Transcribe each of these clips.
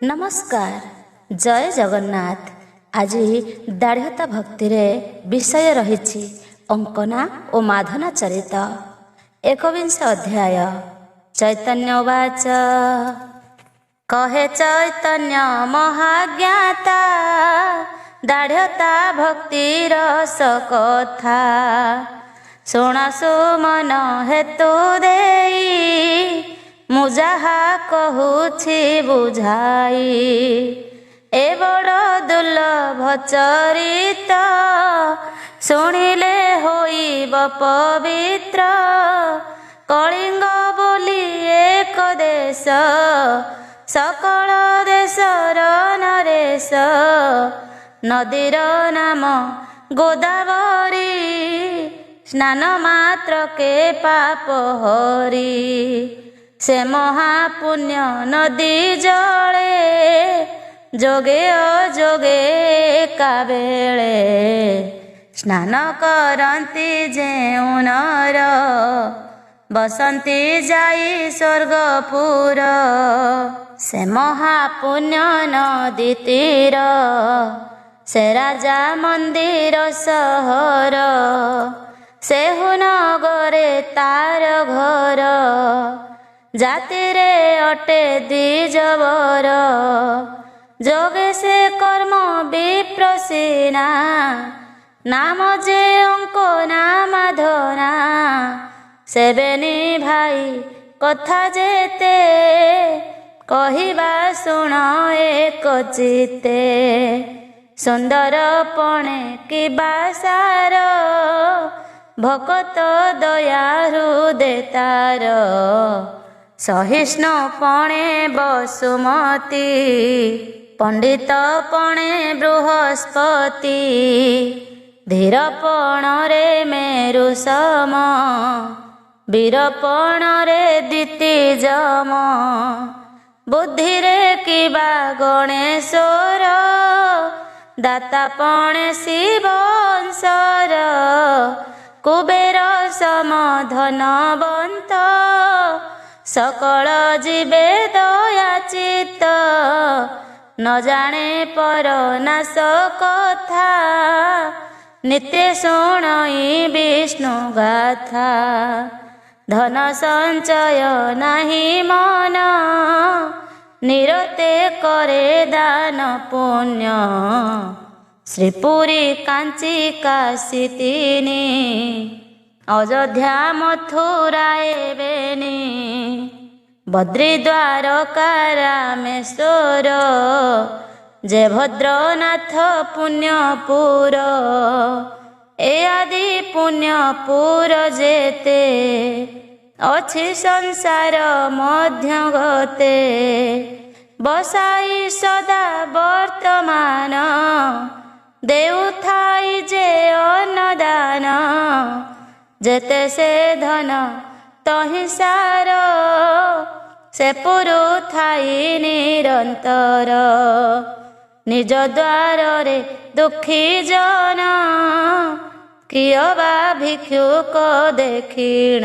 नमस्कार, जय जगन्नाथ। आज दाढ़ता भक्ति विषय रही अंकना और माधना चरित 21 अध्याय। चैतन्य उवाच कहे चैतन्य महाज्ञाता दाढ़ता भक्ति रस कथा शुणासु मन हेतु देई मु जहा कहूछि बुझाई ए बड़ दुर्लभ चरित शुणिले होइब पवित्र कलिंग बोली एक देश सकल देशर नरेश नदीर नाम गोदावरी स्नान मात्र के पाप हरि से महापुण्य नदी जले जोगे अजोगे एकाबेले स्नान करती जेउ नर बसंती जाई स्वर्गपुर से महापुण्य नदी तीर से राजा मंदिर सहर से नगरे तार घर जाति रे अटे द्विजवर जोगे से कर्म विप्रसीना नाम जे अंक नाम धना सेबेनी भाई कथा जेते कहिबा शुण एक चिते सुंदर पणे कि बासार भकत दया हृदय तार सहिष्णु पणे बसुमती पंडित पणे बृहस्पति धीरपण रे मेरु सम वीरपण रे दितिजम बुद्धि रे किबा गणेश्वर दाता पणे शिवंशर कुबेर सम धनवंत सकल जीवे दया चित्त न जाने पर नाश कथा नित्य शुणई विष्णु गाथा धन संचय नाही मन निरते करे दान पुण्य श्रीपुरी कांची काशी तीनी अयोध्या मथुरा एवेनी बद्री द्वारका रामेश्वर जे भद्रनाथ पुण्यपुर ए आदि पुण्यपुर जेते अछि संसार मध्य गते बसाई सदा वर्तमान देउथाई जे अन्नदान जेते से धन तहि सार से पुरु थाई निरंतर निज द्वार रे दुखी जन कियबा भिक्षुक देखिण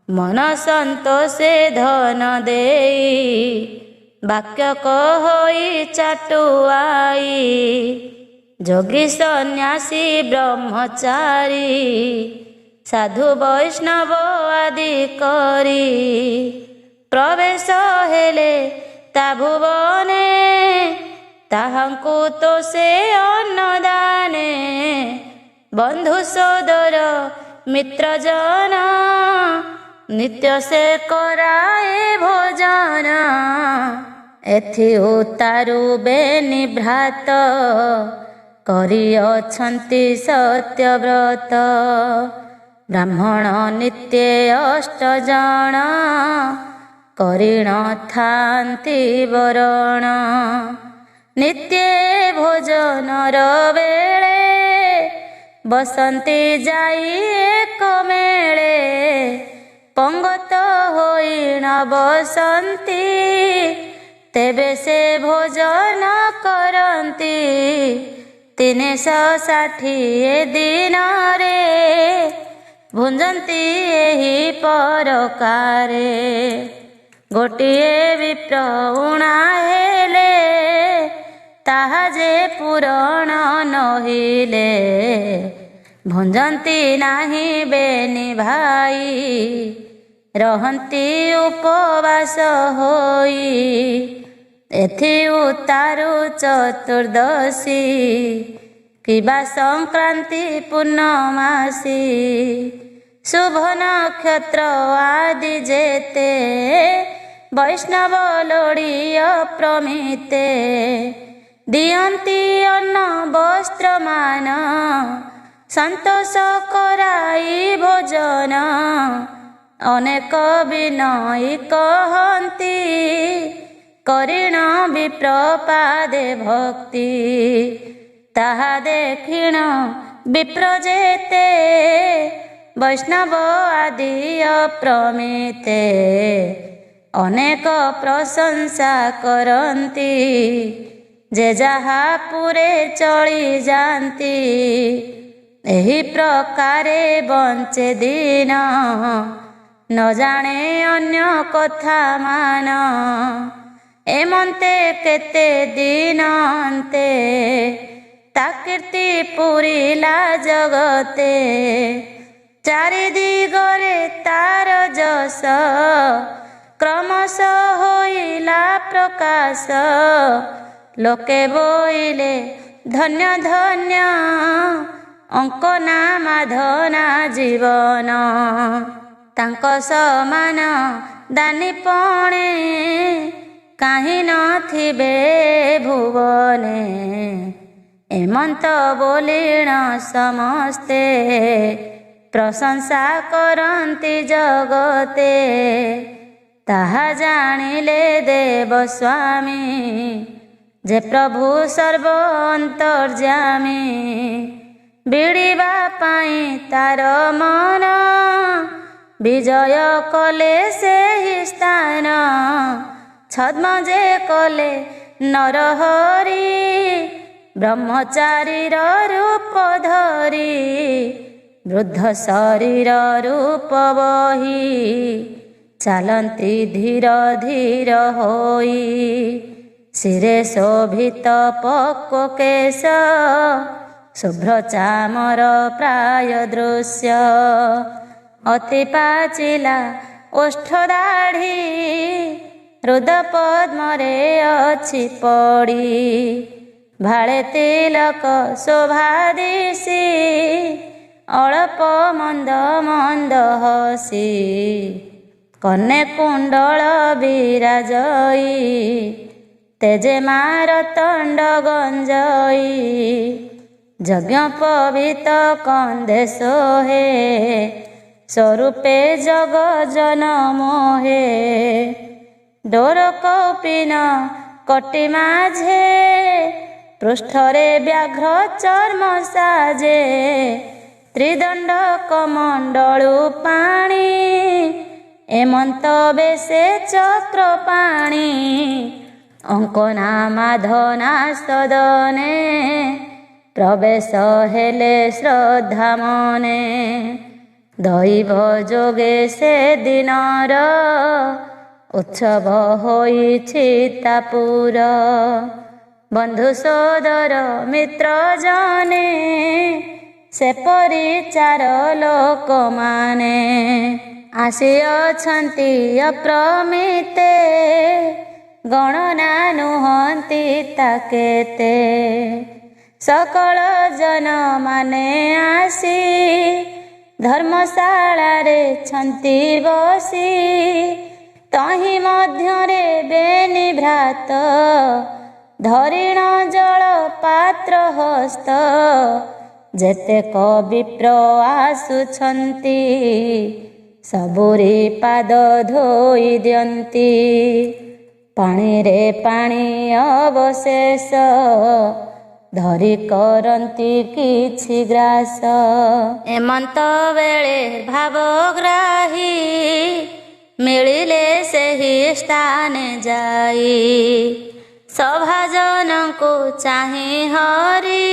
मन संतोषे धन देई वाक्य कहोई चाटुआई जोगी सन्यासी ब्रह्मचारी साधु वैष्णव आदि करी प्रवेश हेले ता भुवने ताहांकु तो से अन्नदाने बंधु सोदर मित्र जन नित्य से कराए भोजन एथि उतारु बेनि भ्रात करी अछंती सत्यव्रत ब्राह्मण नित्य 8 जन करिण थांती वरण नित्य भोजनर बेले बसंती जाई एक मेले पंगत होइण बसंती तेबे से भोजन करंती 360 दिन रे भुंजंती एही परकारे ଗୋଟିଏ ବିପ୍ର ଉଣା ହେଲେ ତାହା ଯେ ପୂରଣ ନହିଲେ ଭଞ୍ଜନ୍ତି ନାହିଁ ବେନି ଭାଇ ରହନ୍ତି ଉପବାସ ହୋଇ। ଏଥି ଉତ୍ତାରୁ ଚତୁର୍ଦ୍ଦଶୀ କିବା ସଂକ୍ରାନ୍ତି ପୂର୍ଣ୍ଣମାସୀ ଶୁଭ ନକ୍ଷତ୍ର ଆଦି ଯେତେ ବୈଷ୍ଣବ ଲୋଡ଼ିୟ ପ୍ରମିତେ ଦିଅନ୍ତି ଅନ୍ନ ବସ୍ତ୍ରମାନ ସନ୍ତୋଷ କରାଇ ଭୋଜନ ଅନେକ ବିନୟୀ କହନ୍ତି କରିଣ ବିପ୍ରପାଦେ ଭକ୍ତି ତାହା ଦେଖିଣ ବିପ୍ର ଯେତେ ବୈଷ୍ଣବ ଆଦି ଅପ୍ରମିତେ ଅନେକ ପ୍ରଶଂସା କରନ୍ତି ଯେ ଯାହା ପୁରେ ଚଳି ଯାଆନ୍ତି। ଏହି ପ୍ରକାରେ ବଞ୍ଚେ ଦିନ ନ ଜାଣେ ଅନ୍ୟ କଥା ମାନ ଏମନ୍ତେ କେତେ ଦିନ ଅନ୍ତେ ତା କୀର୍ତ୍ତି ପୁରିଲା ଜଗତେ ଚାରି ଦିଗରେ ତାର ଯଶ କ୍ରମଶ ହୋଇଲା ପ୍ରକାଶ ଲୋକେ ବୋଇଲେ ଧନ୍ୟ ଧନ୍ୟ ଅଙ୍କ ନାମାଧନା ଜୀବନ ତାଙ୍କ ସମାନ ଦାନୀ ପଣେ କାହିଁ ନଥିବେ ଭୁବନେ ଏମନ୍ତ ବୋଲିଣ ସମସ୍ତେ ପ୍ରଶଂସା କରନ୍ତି ଜଗତେ ତାହା ଜାଣିଲେ ଦେବ ସ୍ୱାମୀ ଯେ ପ୍ରଭୁ ସର୍ବ ଅନ୍ତର୍ଯ୍ୟାମୀ ବିଡ଼ିବା ପାଇଁ ତାର ମନ ବିଜୟ କଲେ ସେହି ସ୍ଥାନ ଛଦ୍ମ ଯେ କଲେ ନରହରି ବ୍ରହ୍ମଚାରୀର ରୂପ ଧରି ବୃଦ୍ଧ ଶରୀର ରୂପ ବହି ଚାଲନ୍ତି ଧୀର ଧୀର ହୋଇ ଶିରେ ଶୋଭିତ ପକ୍ୱ କେଶ ଶୁଭ୍ର ଚାମର ପ୍ରାୟ ଦୃଶ୍ୟ ଅତି ପାଚିଲା ଓଷ୍ଠ ଦାଢ଼ି ହୃଦ ପଦ୍ମରେ ଅଛି ପଡ଼ି ଭାଳେ ତିଲକ ଶୋଭା ଦିଶି ଅଳ୍ପ ମନ୍ଦ ମନ୍ଦ ହସି କନେ କୁଣ୍ଡଳ ବିରାଜଇ ତେଜେ ମାରତଣ୍ଡ ଗଞ୍ଜଇ ଯଜ୍ଞ ପବିତ କନ୍ଦେ ସୋହେ ସ୍ୱରୂପେ ଜଗ ଜନ ମୋହେ ଡୋର କୌପିନ କଟି ମାଝେ ପୃଷ୍ଠରେ ବ୍ୟାଘ୍ର ଚର୍ମ ସାଜେ ତ୍ରିଦଣ୍ଡ କମଣ୍ଡଳୁ ପାଣି ଏମନ୍ତ ବେଶେ ଚକ୍ର ପାଣି ଅଙ୍କନା ମାଧନା ସଦନେ ପ୍ରବେଶ ହେଲେ ଶ୍ରଦ୍ଧା ମନେ ଦୈବ ଯୋଗେ ସେ ଦିନର ଉତ୍ସବ ହୋଇଛି ତାପୁର ବନ୍ଧୁ ସୋଦର ମିତ୍ର ଜନେ ସେପରି ଚାର ଲୋକମାନେ ଆସିଅଛନ୍ତି ଅପ୍ରମିତେ ଗଣନା ନୁହନ୍ତି ତା କେତେ ସକଳ ଜନମାନେ ଆସି ଧର୍ମଶାଳାରେ ଛନ୍ତି ବସି ତହିଁ ମଧ୍ୟରେ ବେନି ଭ୍ରାତ ଧରିଣ ଜଳ ପାତ୍ର ହସ୍ତ ଯେତେକ ବିପ୍ର ଆସୁଛନ୍ତି ସବୁରି ପାଦ ଧୋଇ ଦିଅନ୍ତି ପାଣିରେ ପାଣି ଅବଶେଷ ଧରି କରନ୍ତି କିଛି ଗ୍ରାସ ଏମନ୍ତ ବେଳେ ଭାବଗ୍ରାହୀ ମିଳିଲେ ସେହି ସ୍ଥାନେ ଯାଇ ସଭାଜନଙ୍କୁ ଚାହିଁ ହରି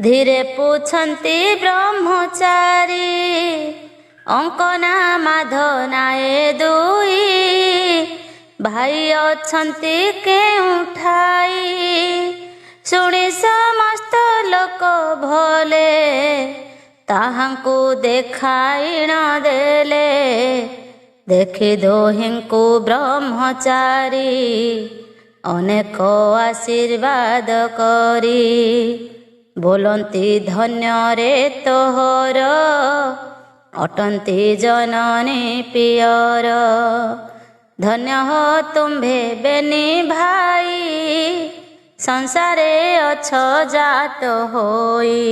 ଧୀରେ ପୁଛନ୍ତି ବ୍ରହ୍ମଚାରୀ ଅଙ୍କନା ମାଧନାଏ ଦୁଇ ଭାଇ ଅଛନ୍ତି କେଉଁଠାଇ ଶୁଣି ସମସ୍ତ ଲୋକ ଭଲେ ତାହାଙ୍କୁ ଦେଖାଇ ନ ଦେଲେ। ଦେଖି ଦୁହିଁଙ୍କୁ ବ୍ରହ୍ମଚାରୀ ଅନେକ ଆଶୀର୍ବାଦ କରି ବୋଲନ୍ତି ଧନ୍ୟରେ ତୋହର ଅଟନ୍ତି ଜନନୀ ପିୟର। ଧନ୍ୟ ହୋ ତୁମ୍ଭେ ବେନି ଭାଇ ସଂସାରେ ଅଛ ଜାତ ହୋଇ।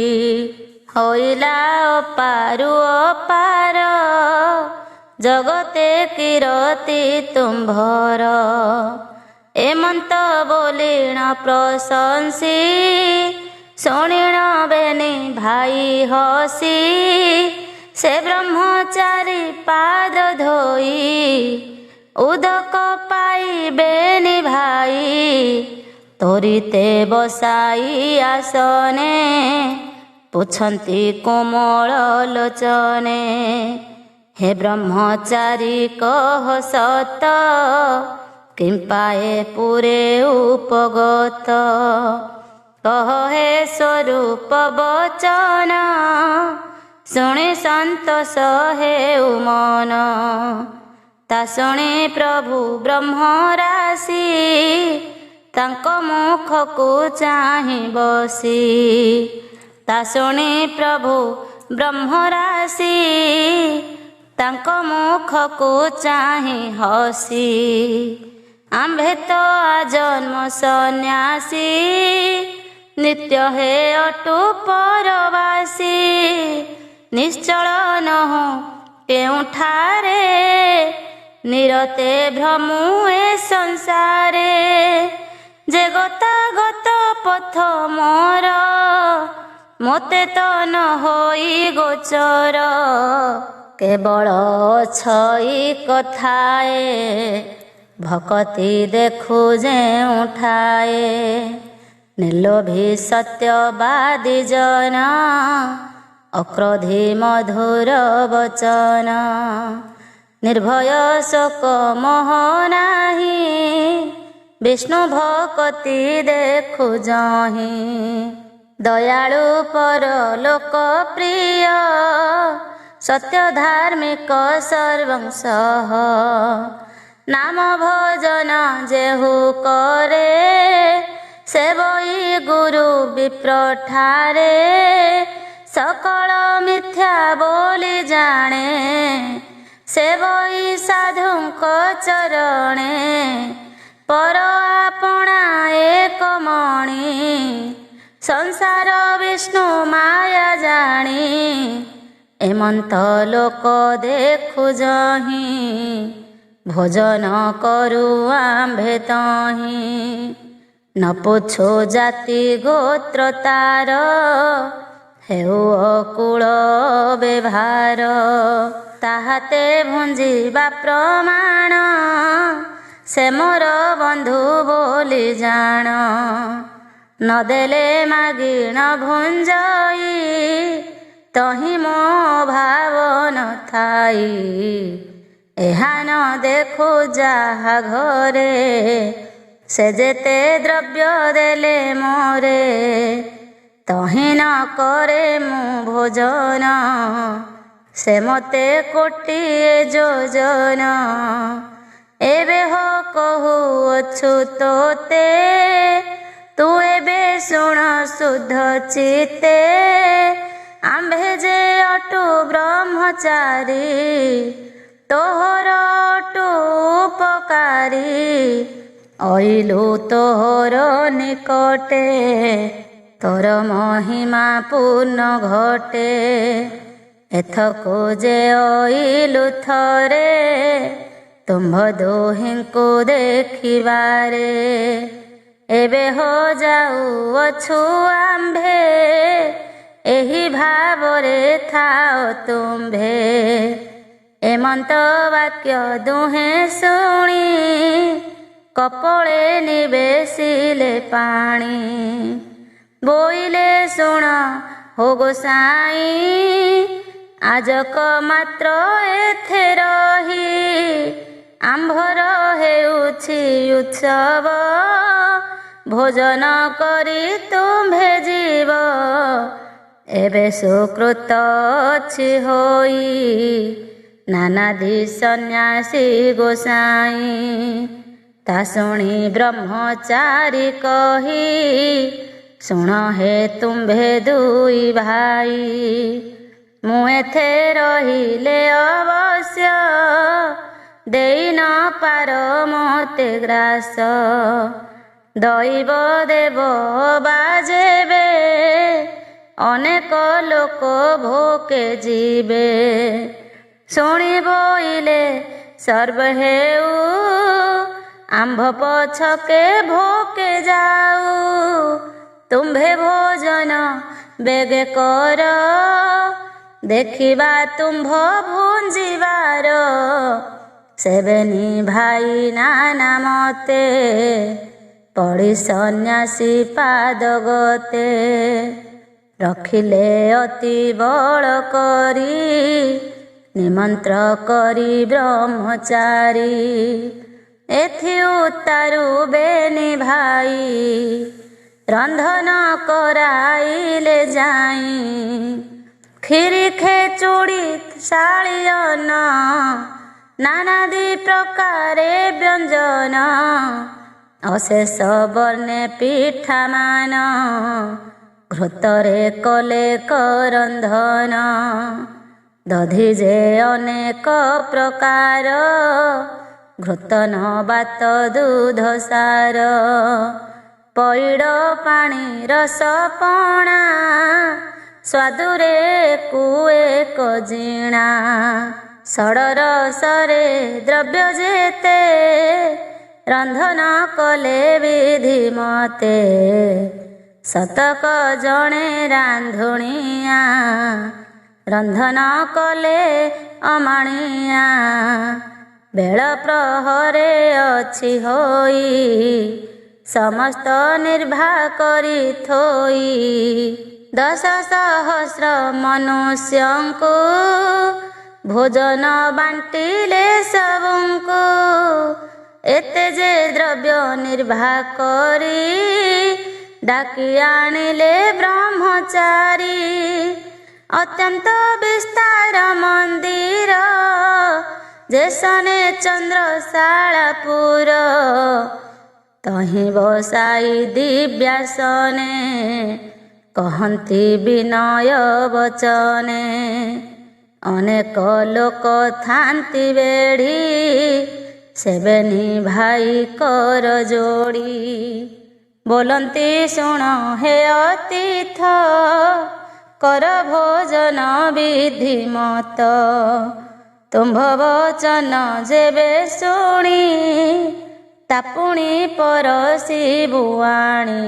ହୋଇଲା ଅପାରୁ ଅପାର ଜଗତେ କିରତି ତୁମ୍ଭର। ଏମନ୍ତ ବୋଲିଣ ପ୍ରଶଂସୀ ଶୁଣିଣ ବେନି ଭାଇ ହସି। ସେ ବ୍ରହ୍ମଚାରୀ ପାଦ ଧୋଇ ଉଦକ ପାଇବେନି ଭାଇ। ତୋରିତେ ବସାଇ ଆସନେ ପୁଛନ୍ତି କୋମଳ ଲୋଚନେ। ହେ ବ୍ରହ୍ମଚାରୀ କହ ସତ କିମ୍ପାଏ ପୁରେ ଉପଗତ। କହ ହେ ସ୍ୱରୂପ ବଚନ ଶୁଣି ସନ୍ତୋଷ ହେଉ ମନ। ତା ଶୁଣି ପ୍ରଭୁ ବ୍ରହ୍ମରାଶି ତାଙ୍କ ମୁଖକୁ ଚାହିଁ ବସି। ତା ଶୁଣି ପ୍ରଭୁ ବ୍ରହ୍ମରାଶି ତାଙ୍କ ମୁଖକୁ ଚାହିଁ ହସି। ଆମ୍ଭେ ତ ଆଜନ୍ମ ସନ୍ନ୍ୟାସୀ ନିତ୍ୟ ହେ ଅଟୁ ପରବାସୀ। ନିଶ୍ଚଳ ନହୁଁ କେଉଁଠାରେ ନିରତେ ଭ୍ରମୁ ଏ ସଂସାରେ। ଯେ ଗତାଗତ ପଥ ମୋର ମୋତେ ତ ନ ହୋଇ ଗୋଚର। କେବଳ ଛଇ କଥାଏ ଭକତି ଦେଖୁ ଯେଉଁଠାଏ। ନିର୍ଲୋଭୀ ସତ୍ୟବାଦୀ ଜନ ଅକ୍ରୋଧୀ ମଧୁର ବଚନ। ନିର୍ଭୟ ଶୋକ ମୋହ ନାହିଁ ବିଷ୍ଣୁ ଭକତି ଦେଖୁ ଯହିଁ। ଦୟାଳୁ ପରଲୋକ ପ୍ରିୟ ସତ୍ୟ ଧାର୍ମିକ ସର୍ବଂସହ। ନାମ ଭଜନ ଯେହୁ କରେ ସେବଇ ଗୁରୁ ବିପ୍ରଠାରେ। ସକଳ ମିଥ୍ୟା ବୋଲି ଜାଣେ ସେବଇ ସାଧୁଙ୍କ ଚରଣେ। ପର ଆପଣା ଏକ ମଣି ସଂସାର ବିଷ୍ଣୁ ମାୟା ଜାଣି। ଏମନ୍ତ ଲୋକ ଦେଖୁ ଯହିଁ ଭୋଜନ କରୁ ଆମ୍ଭେ ତହିଁ। ନ ପୁଛୁ ଜାତି ଗୋତ୍ର ତାର ହେଉ ଅକୁଳ ବ୍ୟବହାର। ତାହାତେ ଭୁଞ୍ଜିବା ପ୍ରମାଣ ସେ ମୋର ବନ୍ଧୁ ବୋଲି ଜାଣ। ନ ଦେଲେ ମାଗିଣ ଭୁଞ୍ଜଇ ତହିଁ ମୋ ଭାବ ନ ଥାଇ। ଏହା ନ ଦେଖୁ ଯାହା ଘରେ ସେ ଯେତେ ଦ୍ରବ୍ୟ ଦେଲେ ମୋରେ। ତହିଁ ନ କରେ ମୁଁ ଭୋଜନ ସେ ମୋତେ କୋଟିଏ ଯୋଜନ। ଏବେ ହୋ କହୁଅଛୁ ତୋତେ ତୁ ଏବେ ଶୁଣ ଶୁଦ୍ଧ ଚିତ୍ତେ। ଆମ୍ଭେ ଯେ ଅଟୁ ବ୍ରହ୍ମଚାରୀ ତୋହର ଅଟୁ ଉପକାରୀ। ଅଇଲୁ ତୋହର ନିକଟେ ତୋର ମହିମା ପୂର୍ଣ୍ଣ ଘଟେ। ଏଥକୁ ଯେ ଅଇଲୁ ଥରେ ତୁମ୍ଭ ଦୁହିଁଙ୍କୁ ଦେଖିବାରେ। ଏବେ ହୋ ଯାଉଅଛୁ ଆମ୍ଭେ ଏହି ଭାବରେ ଥାଅ ତୁମ୍ଭେ। ଏମନ୍ତ ବାକ୍ୟ ଦୁହେଁ ଶୁଣି କପଳେ ନିବେଶିଲେ ପାଣି। ବୋଇଲେ ଶୁଣ ହୋ ଗୋସାଇଁ ଆଜକ ମାତ୍ର ଏଥେ ରହି ଆମ୍ଭର ହେଉଛି ଉତ୍ସବ, ଭୋଜନ କରି ତୁମ୍ଭେ ଯିବ। ଏବେ ସୁକୃତ ଅଛି ହୋଇ ନାନାଦି ସନ୍ନ୍ୟାସୀ ଗୋସାଇଁ। ତା ଶୁଣି ବ୍ରହ୍ମଚାରୀ କହି ଶୁଣ ହେ ତୁମ୍ଭେ ଦୁଇ ଭାଇ। ମୁଁ ଏଥେ ରହିଲେ ଅବଶ୍ୟ ଦେଇ ନ ପାର ମୋତେ ଗ୍ରାସ। ଦୈବ ଦେବ ବାଜେବେ ଅନେକ ଲୋକ ଭୋକେ ଯିବେ। ଶୁଣି ବୋଇଲେ ସର୍ବ ହେଉ ଆମ୍ଭ ପଛକେ ଭୋକେ ଯାଉ। ତୁମ୍ଭେ ଭୋଜନ ବେଗେ କର, ଦେଖିବା ତୁମ୍ଭ ଭୁଞ୍ଜିବାର। ସେବେନି ଭାଇ ନାନା ମତେ ପଡ଼ି ସନ୍ନ୍ୟାସୀ ପାଦଗତେ। ରଖିଲେ ଅତି ବଳ କରି ନିମନ୍ତ୍ର କରି ବ୍ରହ୍ମଚାରୀ। ଏଥି ଉତ୍ତାରୁ ବେନି ଭାଇ ରନ୍ଧନ କରାଇଲେ ଯାଇ। କ୍ଷୀରି ଖେଚୁଡ଼ି ଶାଳିୟନ ନାନାଦି ପ୍ରକାରେ ବ୍ୟଞ୍ଜନ। ଅଶେଷ ବର୍ଣ୍ଣେ ପିଠାମାନ ଘୃତରେ କଲେ କରନ୍ଧନ। ଦଧି ଯେ ଅନେକ ପ୍ରକାର ଘୃତନ ବାତ ଦୁଧ ସାର। ପଇଡ଼ ପାଣି ରସ ପଣା ସ୍ୱାଦୁରେ ଏକ ଜିଣା। ଷଡ଼ରସରେ ଦ୍ରବ୍ୟ ଯେତେ ରନ୍ଧନ କଲେ ବିଧି ମତେ। ଶତକ ଜଣେ ରାନ୍ଧୁଣିଆ ରନ୍ଧନ କଲେ ଅମାଣିଆ। ବେଳ ପ୍ରହରେ ଅଛି ହୋଇ ସମସ୍ତ ନିର୍ଭା କରି ଥୋଇ। 10,000 ମନୁଷ୍ୟଙ୍କୁ ଭୋଜନ ବାଣ୍ଟିଲେ ସବୁଙ୍କୁ। ଏତେ ଯେ ଦ୍ରବ୍ୟ ନିର୍ଭା କରି ଡାକି ଆଣିଲେ ବ୍ରହ୍ମଚାରୀ। ଅତ୍ୟନ୍ତ ବିସ୍ତାର ମନ୍ଦିର ଯେସନେ ଚନ୍ଦ୍ରଶାଳାପୁର। ତହିଁ ବସାଇ ଦିବ୍ୟାସନେ କହନ୍ତି ବିନୟ ବଚନେ। ଅନେକ ଲୋକ ଥାନ୍ତି ବେଢ଼ି ସେବେନି ଭାଇ କର ଯୋଡ଼ି। ବୋଲନ୍ତି ଶୁଣ ହେ ଅତିଥ କର ଭୋଜନ ବିଧି ମତ। ତୁମ୍ଭ ବଚନ ଯେବେ ଶୁଣି ତା ପୁଣି ପରଶିବୁ ଆଣି।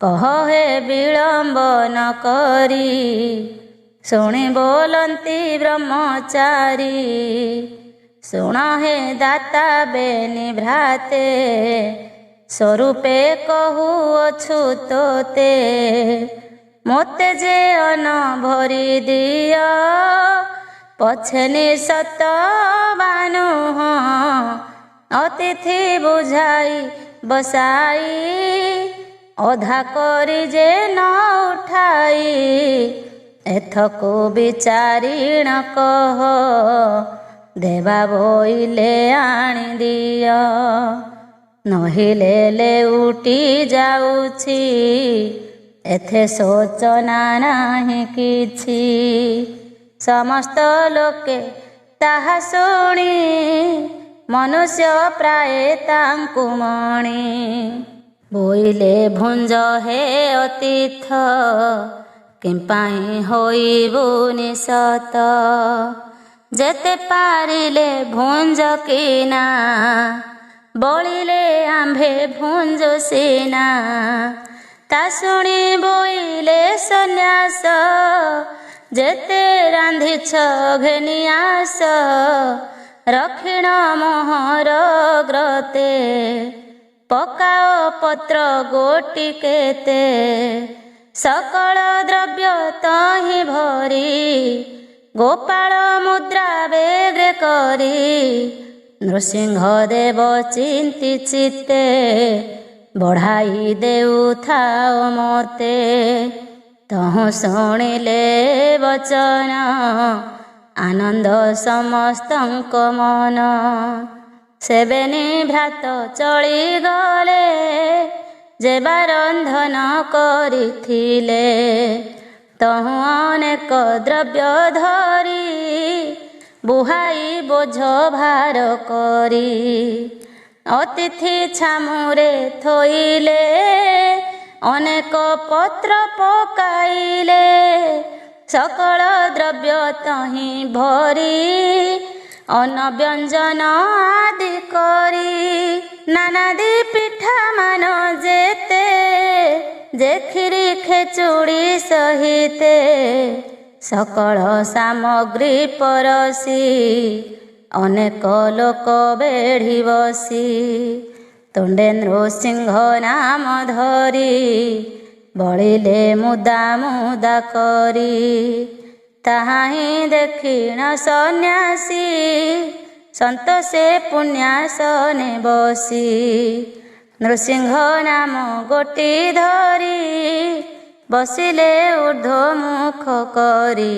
କହ ହେ ବିଳମ୍ବ ନ କରି ଶୁଣି ବୋଲନ୍ତି ବ୍ରହ୍ମଚାରୀ। ଶୁଣ ହେ ଦାତା ବେନି ଭ୍ରାତେ ସ୍ୱରୂପେ କହୁଅଛୁ ତୋତେ। ମୋତେ ଯେ ଅନ୍ନ ଭରି ଦିଅ ପଛେ ନିଃସତ ବା ନୁହଁ। ଅତିଥି ବୁଝାଇ ବସାଇ ଅଧା କରି ଯେ ନ ଉଠାଇ। ଏଥକୁ ବିଚାରିଣ କହ ଦେବା ବୋଇଲେ ଆଣି ଦିଅ। ନହିଲେ ଲେଉଟି ଯାଉଛି ଏଥେ ଶୋଚନା ନାହିଁ କିଛି। ସମସ୍ତ ଲୋକେ ତାହା ଶୁଣି ମନୁଷ୍ୟ ପ୍ରାୟ ତାଙ୍କୁ ମଣି। ବୋଇଲେ ଭୁଞ୍ଜ ହେ ଅତିଥ କିମ୍ପାଇଁ ହୋଇବୁ ନିଶତ। ଯେତେ ପାରିଲେ ଭୁଞ୍ଜ କିନା ବଳିଲେ ଆମ୍ଭେ ଭୁଞ୍ଜ ସିନା। ତା ଶୁଣି ବୋଇଲେ ସନ୍ନ୍ୟାସ ଯେତେ ରାନ୍ଧିଛ ଘେନି ଆସ। ରଖିଣ ମୋହର ଗ୍ରତେ ପକାଅ ପତ୍ର ଗୋଟି କେତେ। ସକଳ ଦ୍ରବ୍ୟ ତହିଁ ଭରି ଗୋପାଳ ମୁଦ୍ରା ବେଗେ କରି ନୃସିଂହ ଦେବ ଚିନ୍ତି ଚିତ୍ତେ ବଢ଼ାଇ ଦେଉଥାଅ ମୋତେ। ତହୁଁ ଶୁଣିଲେ ବଚନ ଆନନ୍ଦ ସମସ୍ତଙ୍କ ମନ। ସେବେନି ଭ୍ରାତ ଚଳିଗଲେ ଯେବା ରନ୍ଧନ କରିଥିଲେ। ତହୁଁ ଅନେକ ଦ୍ରବ୍ୟ ଧରି ବୁହାଇ ବୋଝ ଭାର କରି। ଅତିଥି ଛାମୁରେ ଥୋଇଲେ ଅନେକ ପତ୍ର ପକାଇଲେ। ସକଳ ଦ୍ରବ୍ୟ ତହିଁ ଭରି ଅନ୍ନ ବ୍ୟଞ୍ଜନ ଆଦି କରି। ନାନାଦି ପିଠା ମାନ ଯେତେ ଯେ କ୍ଷୀରି ଖେଚୁଡ଼ି ସହିତେ। ସକଳ ସାମଗ୍ରୀ ପରସି ଅନେକ ଲୋକ ବେଢ଼ି ବସି। ତୁଣ୍ଡେ ନୃସିଂହ ନାମ ଧରି ବଳିଲେ ମୁଦା ମୁଦା କରି। ତାହା ହିଁ ଦେଖିଣ ସନ୍ନ୍ୟାସୀ ସନ୍ତୋଷେ ପୁଣ୍ୟାସନେ ବସି। ନୃସିଂହ ନାମ ଗୋଟି ଧରି ବସିଲେ ଊର୍ଦ୍ଧ୍ୱମୁଖ କରି।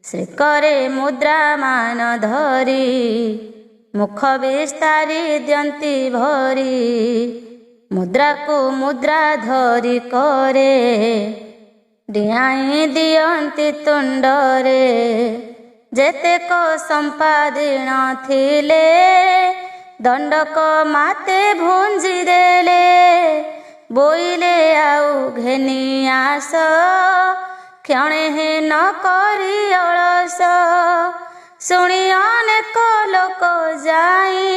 ଶ୍ରୀକରେ ମୁଦ୍ରାମାନ ଧରି ମୁଖ ବିସ୍ତାରି ଦିଅନ୍ତି ଭରି। ମୁଦ୍ରାକୁ ମୁଦ୍ରା ଧରି କରେ ଡିଆଇଁ ଦିଅନ୍ତି ତୁଣ୍ଡରେ। ଯେତେକ ସମ୍ପାଦିଣ ଥିଲେ ଦଣ୍ଡକ ମାତେ ଭୁଞ୍ଜି ଦେଲେ। ବୋଇଲେ ଆଉ ଘେନି ଆସ କ୍ଷଣେ ହେ ନ କରି ଅଳସ। ଶୁଣି ଅନେକ ଲୋକ ଯାଇ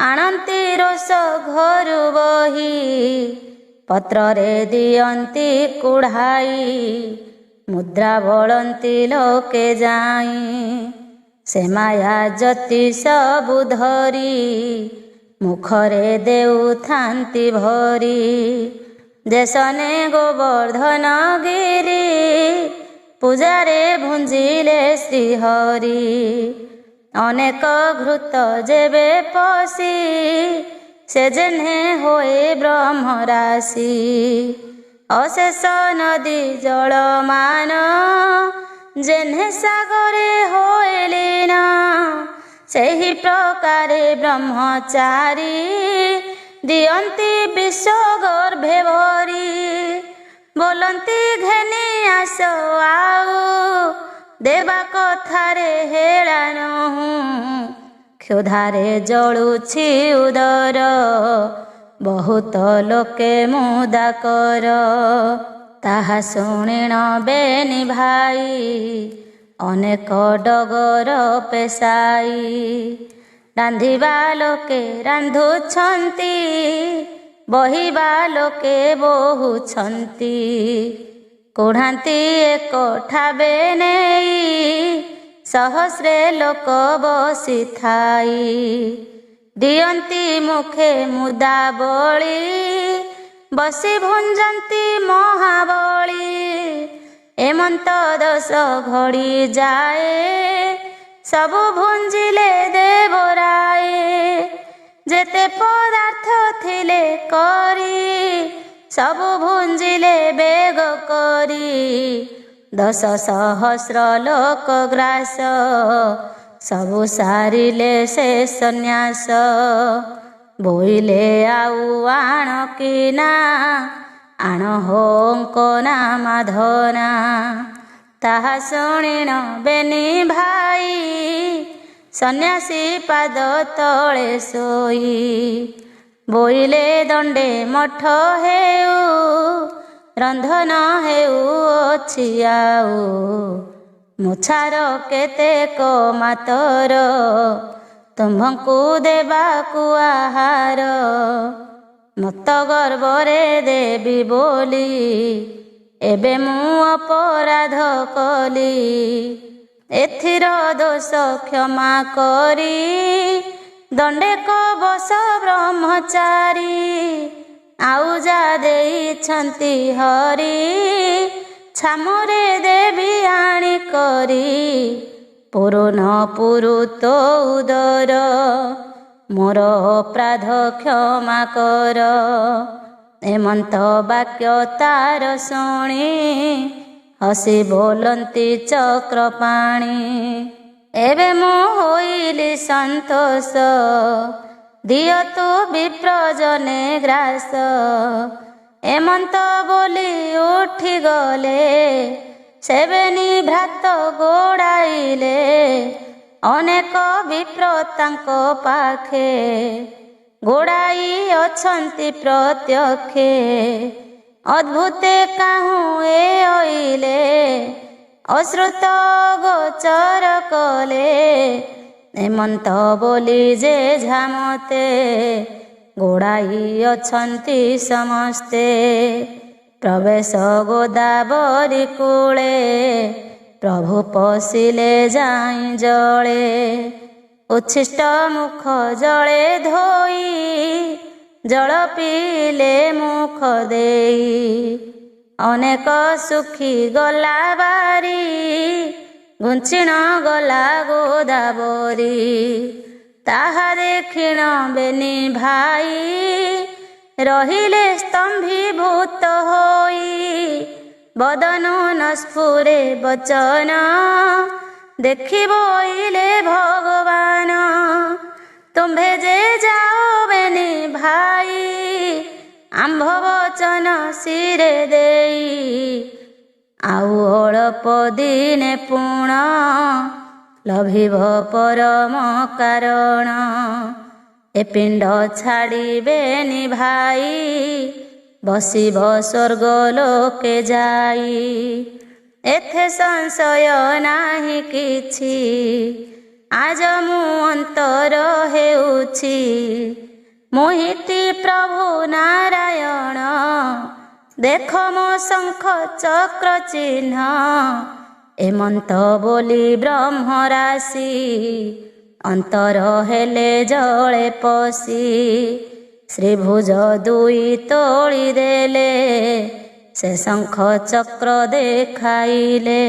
ଆଣନ୍ତି ରୋଷ ଘରୁ ବହି। ପତ୍ରରେ ଦିଅନ୍ତି କୁଢ଼ାଇ ମୁଦ୍ରା ବଳନ୍ତି ଲୋକେ ଯାଇ। ସେ ମାୟା ଜ୍ୟୋତି ସବୁ ଧରି ମୁଖରେ ଦେଉଥାନ୍ତି ଭରି। ଦେଶନେ ଗୋବର୍ଦ୍ଧନ ଗିରି ପୂଜାରେ ଭୁଞ୍ଜିଲେ ଶ୍ରୀହରି। ଅନେକ ଘୃତ ଯେବେ ପଶି ସେ ଯେହ୍ନେ ହୋଏ ବ୍ରହ୍ମରାଶି। ଅଶେଷ ନଦୀ ଜଳମାନ ଯେହ୍ନେ ସାଗରେ ହୋଏ ଲୀନ। ସେହି ପ୍ରକାରେ ବ୍ରହ୍ମଚାରୀ ଦିଅନ୍ତି ବିଶ୍ୱ ଗର୍ଭେ ଭରି। ବୋଲନ୍ତି ଘେନି ଆସ ଆଉ ଦେବା କଥାରେ ହେଳା ନହୁଁ। କ୍ଷୁଧାରେ ଜଳୁଛି ଉଦର ବହୁତ ଲୋକେ ମୁଦା କର। ତାହା ଶୁଣିଣ ବେନି ଭାଇ ଅନେକ ଡଗର ପେଶାଇ। ରାନ୍ଧିବା ଲୋକେ ରାନ୍ଧୁଛନ୍ତି ବହିବା ଲୋକେ ବୋହୁଛନ୍ତି। କୁଢ଼ାନ୍ତି ଏକ ଠାବେ ନେଇ ସହସ୍ରେ ଲୋକ ବସିଥାଇ। ଦିଅନ୍ତି ମୁଖେ ମୁଦା ବଳି ବସି ଭୁଞ୍ଜନ୍ତି ମହାବଳି। ଏମନ୍ତ 10 ଘଡ଼ି ଯାଏ ସବୁ ଭୁଞ୍ଜିଲେ ଦେବରାଏ। ଯେତେ ପଦାର୍ଥ ଥିଲେ କରି ସବୁ ଭୁଞ୍ଜିଲେ ବେଗ କରି। 10 ସହସ୍ର ଲୋକ ଗ୍ରାସ ସବୁ ସାରିଲେ ସେ ସନ୍ନ୍ୟାସ। ବୋଇଲେ ଆଉ ଆଣ କିନା ଆଣ ହୋଙ୍କ ନାମାଧନା। ତାହା ଶୁଣିଣ ବେନି ଭାଇ ସନ୍ନ୍ୟାସୀ ପାଦ ତଳେ ଶୋଇ। ବୋଇଲେ ଦଣ୍ଡେ ମଠ ହେଉ ରନ୍ଧନ ହେଉଅଛି ଆଉ। ମୁଛାର କେତେକ ମାତର ତୁମ୍ଭଙ୍କୁ ଦେବାକୁ ଆହାର। ମତ ଗର୍ବରେ ଦେବି ବୋଲି ଏବେ ମୁଁ ଅପରାଧ କଲି। ଏଥିର ଦୋଷ କ୍ଷମା କରି ଦଣ୍ଡେକ ବସ ବ୍ରହ୍ମଚାରୀ। ଆଉ ଯା ଦେଇଛନ୍ତି ହରି ଛାମୁରେ ଦେବି ଆଣି କରି। ପୂରୁନ ପୁରୁତ ଉଦର ମୋର ଅପରାଧ କ୍ଷମା କର। ଏମନ୍ତ ବାକ୍ୟ ତାର ଶୁଣି ହସି ବୋଲନ୍ତି ଚକ୍ରପାଣି। ଏବେ ମୁଁ ହୋଇଲି ସନ୍ତୋଷ ଦିଅତୁ ବିପ୍ରଜନେ ଗ୍ରାସ। ଏମନ୍ତ ବୋଲି ଉଠିଗଲେ ସେବେନି ଭ୍ରାତ ଗୋଡ଼ାଇଲେ। ଅନେକ ବିପ୍ର ତାଙ୍କ ପାଖେ ଗୋଡ଼ାଇ ଅଛନ୍ତି ପ୍ରତ୍ୟକ୍ଷେ। ଅଦ୍ଭୁତେ କାହୁଁ ଏ ଅଇଲେ ଅଶ୍ରୁତ ଗୋଚର କଲେ। ଏମନ୍ତ ବୋଲି ଯେ ଝାମତେ ଗୋଡ଼ାଇ ଅଛନ୍ତି ସମସ୍ତେ। ପ୍ରବେଶ ଗୋଦାବରୀ କୂଳେ ପ୍ରଭୁ ପଶିଲେ ଯାଇ ଜଳେ। ଉଚ୍ଛିଷ୍ଟ ମୁଖ ଜଳେ ଧୋଇ ଜଳ ପିଇଲେ ମୁଖ ଦେଇ। ଅନେକ ଶୁଖି ଗଲା ବାରି ଘୁଞ୍ଚିଣ ଗଲା ଗୋଦାବରୀ। ତାହା ଦେଖିଣ ବେନି ଭାଇ ରହିଲେ ସ୍ତମ୍ଭୀଭୂତ ହୋଇ। ବଦନୁ ନ ସ୍ଫୁରେ ବଚନ ଦେଖି ବୋଇଲେ ଭଗବାନ। ତୁମ୍ଭେ ଯେ ଯାଅ ବେନି ଭାଇ ଆମ୍ଭ ବଚନ ଶିରେ ଦେଇ। ଆଉ ଅଳପ ଦିନେ ପୁଣ ଲଭିବ ପରମ କାରଣ। ଏ ପିଣ୍ଡ ଛାଡ଼ିବେନି ଭାଇ ବସିବ ସ୍ୱର୍ଗ ଲୋକେ ଯାଇ। ଏଥେ ସଂଶୟ ନାହିଁ କିଛି ଆଜ ମୁଁ ଅନ୍ତର ହେଉଛି। ମୋହିତି ପ୍ରଭୁ ନାରାୟଣ ଦେଖ ମୋ ଶଙ୍ଖ ଚକ୍ର ଚିହ୍ନ। ଏମନ୍ତ ବୋଲି ବ୍ରହ୍ମରାଶି ଅନ୍ତର ହେଲେ ଜଳେ ପଶି। ଶ୍ରୀଭୁଜ ଦୁଇ ତୋଳି ଦେଲେ ସେ ଶଙ୍ଖ ଚକ୍ର ଦେଖାଇଲେ।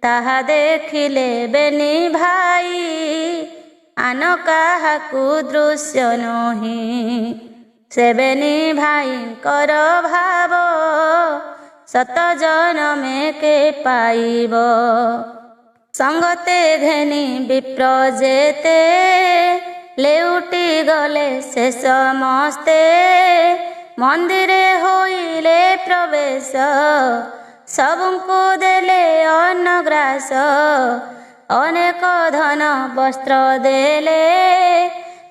ତାହା ଦେଖିଲେ ବେନି ଭାଇ ଆନ କାହାକୁ ଦୃଶ୍ୟ ନୁହିଁ। ସେବେନି ଭାଇଙ୍କର ଭାବ ସତ ଜନମେ କେ ପାଇବ। ସଙ୍ଗତେ ଘେନି ବିପ୍ର ଯେତେ ଲେଉଟି ଗଲେ ସେ ସମସ୍ତେ। ମନ୍ଦିରେ ହୋଇଲେ ପ୍ରବେଶ ସବୁଙ୍କୁ ଦେଲେ ଅନ୍ନଗ୍ରାସ। ଅନେକ ଧନ ବସ୍ତ୍ର ଦେଲେ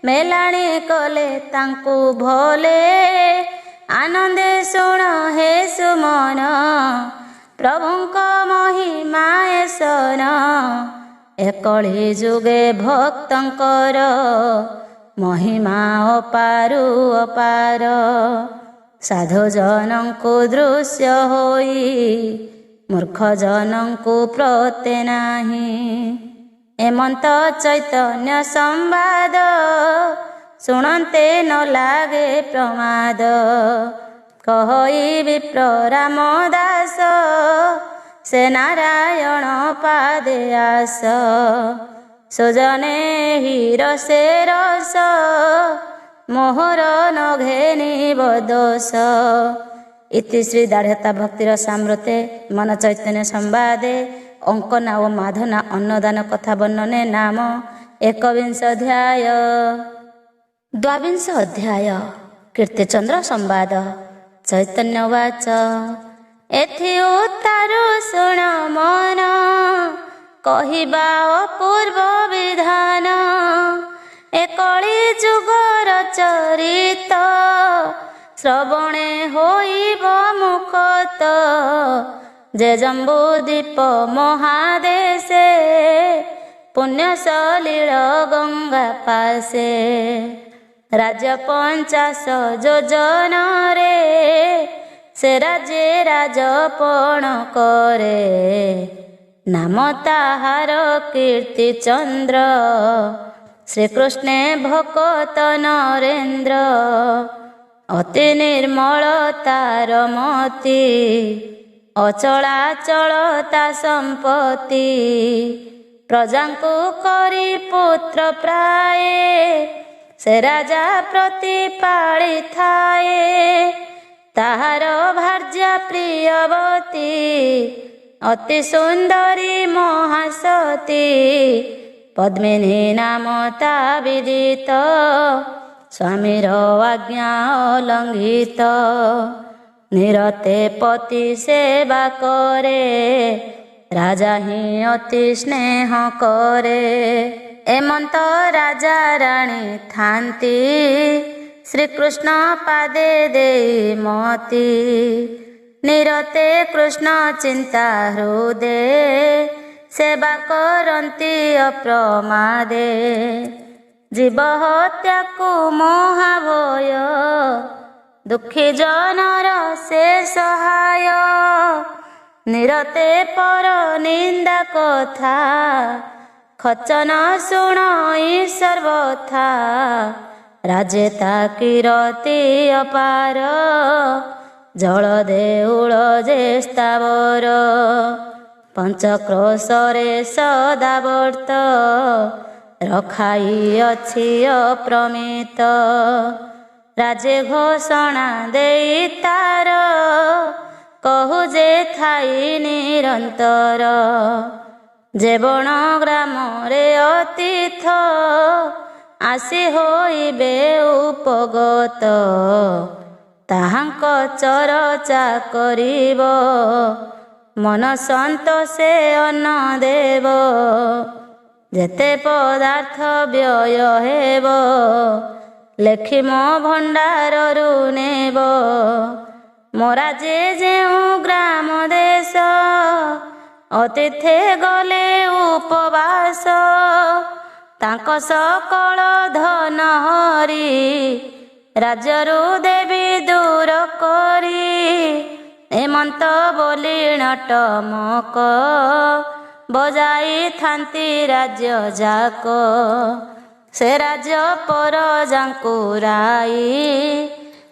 ମେଲାଣି କଲେ ତାଙ୍କୁ ଭଲେ। ଆନନ୍ଦେ ଶୁଣ ହେ ସୁମନ ପ୍ରଭୁଙ୍କ ମହିମା ଏସନ। ଏକଳି ଯୁଗେ ଭକ୍ତଙ୍କର ମହିମା ଅପାରୁ ଅପାର। ସାଧୁ ଜନଙ୍କୁ ଦୃଶ୍ୟ ହୋଇ ମୂର୍ଖ ଜନଙ୍କୁ ପ୍ରତେ ନାହିଁ। ଏମନ୍ତ ଚୈତନ୍ୟ ସମ୍ବାଦ ଶୁଣନ୍ତେ ନ ଲାଗେ ପ୍ରମାଦ। କହି ବିପ୍ର ରାମଦାସ ସେ ନାରାୟଣ ପାଦେ ଆସ। ସୁଜନେ ହିର ସେ ରସ ମୋହର ନ ଘେନିବ ଦୋଷ। ଇତି ଶ୍ରୀ ଦାଢ଼୍ୟତା ଭକ୍ତିର ସାମ୍ରତେ ମନ ଚୈତନ୍ୟ ସମ୍ବାଦେ ଅଙ୍କନା ଓ ମାଧନା ଅନ୍ନଦାନ କଥା ବର୍ଣ୍ଣନେ ନାମ ଏକବିଂଶ ଅଧ୍ୟାୟ। ଦ୍ୱାବିଂଶ ଅଧ୍ୟାୟ କୀର୍ତ୍ତିଚନ୍ଦ୍ର ସମ୍ବାଦ। ଚୈତନ୍ୟ ବାଚ ଏଥି ଉତ୍ତାରୁ ଶୁଣ ମନ କହିବା ଅପୂର୍ବ ବିଧାନ। ଏ କଳି ଯୁଗର ଚରିତ ଶ୍ରବଣେ ହୋଇବ ମୁଖତ। ଯେ ଜମ୍ବୁ ଦ୍ୱୀପ ମହାଦେଶେ ପୁଣ୍ୟ ସଲିଳ ଗଙ୍ଗା ପାଶେ। ରାଜ୍ୟ 50 ଯୋଜନରେ ସେ ରାଜେ ରାଜପଣ କରେ। ନାମ ତାହାର କୀର୍ତ୍ତିଚନ୍ଦ୍ର ଶ୍ରୀକୃଷ୍ଣେ ଭକତ ନରେନ୍ଦ୍ର। ଅତି ନିର୍ମଳ ତାର ମତି ଅଚଳାଚଳ ତା ସମ୍ପତ୍ତି। ପ୍ରଜାଙ୍କୁ କରି ପୁତ୍ର ପ୍ରାଏ, ସେ ରାଜା ପ୍ରତିପାଳି ଥାଏ। ତାହାର ଭାର୍ଯ୍ୟା ପ୍ରିୟବତୀ, ଅତି ସୁନ୍ଦରୀ ମହାସତୀ। ପଦ୍ମିନୀ ନାମ ତା ବିଦିତ, ସ୍ୱାମୀର ଆଜ୍ଞା ଅଲଙ୍ଘିତ। ନିରତେ ପତି ସେବା କରେ, ରାଜା ହିଁ ଅତି ସ୍ନେହ କରେ। ଏମନ୍ତ ରାଜା ରାଣୀ ଥାନ୍ତି, ଶ୍ରୀକୃଷ୍ଣ ପାଦେ ଦେଇ ମତି। ନିରତେ କୃଷ୍ଣ ଚିନ୍ତା ହୃଦେ, ସେବା କରନ୍ତି ଅପ୍ରମାଦେ। ଜୀବ ହତ୍ୟାକୁ ମହାଭୟ, ଦୁଃଖୀ ଜନର ସେ ସହାୟ। ନିରତେ ପର ନିନ୍ଦା କଥା, ଖଚନ ଶୁଣଇ ସର୍ବଥା। ରାଜେ ତା କିରତି ଅପାର, ଜଳ ଦେଉଳ ଯେ ସ୍ଥାବର। ପଞ୍ଚକ୍ରୋଶରେ ସଦାବର୍ତ୍ତ, ରଖାଇଅଛି ଅପ୍ରମିତ। ରାଜେ ଘୋଷଣା ଦେଇ ତାର, କହୁ ଯେ ଥାଇ ନିରନ୍ତର। ଯେ ବଣ ଗ୍ରାମରେ ଅତୀଥ, ଆସି ହୋଇବେ ଉପଗତ। ତାହାଙ୍କ ଚରଚା କରିବ, ମନ ସନ୍ତୋଷେ ଅନ୍ନ ଦେବ। ଯେତେ ପଦାର୍ଥ ବ୍ୟୟ ହେବ, ଲେଖି ମୋ ଭଣ୍ଡାରରୁ ନେବ। ମୋ ରାଜେ ଯେଉଁ ଗ୍ରାମ ଦେଶ, ଅତିଥି ଗଲେ ଉପବାସ। ତାଙ୍କ ସକଳ ଧନ ହରି, ରାଜ୍ୟରୁ ଦେବି ଦୂର କରି। ଏମନ୍ତ ବୋଲି ନଟମକ, ବଜାଇଥାନ୍ତି ରାଜ୍ୟ ଯାକ। ସେ ରାଜ୍ୟ ପରଜାଙ୍କୁ ରାଇ,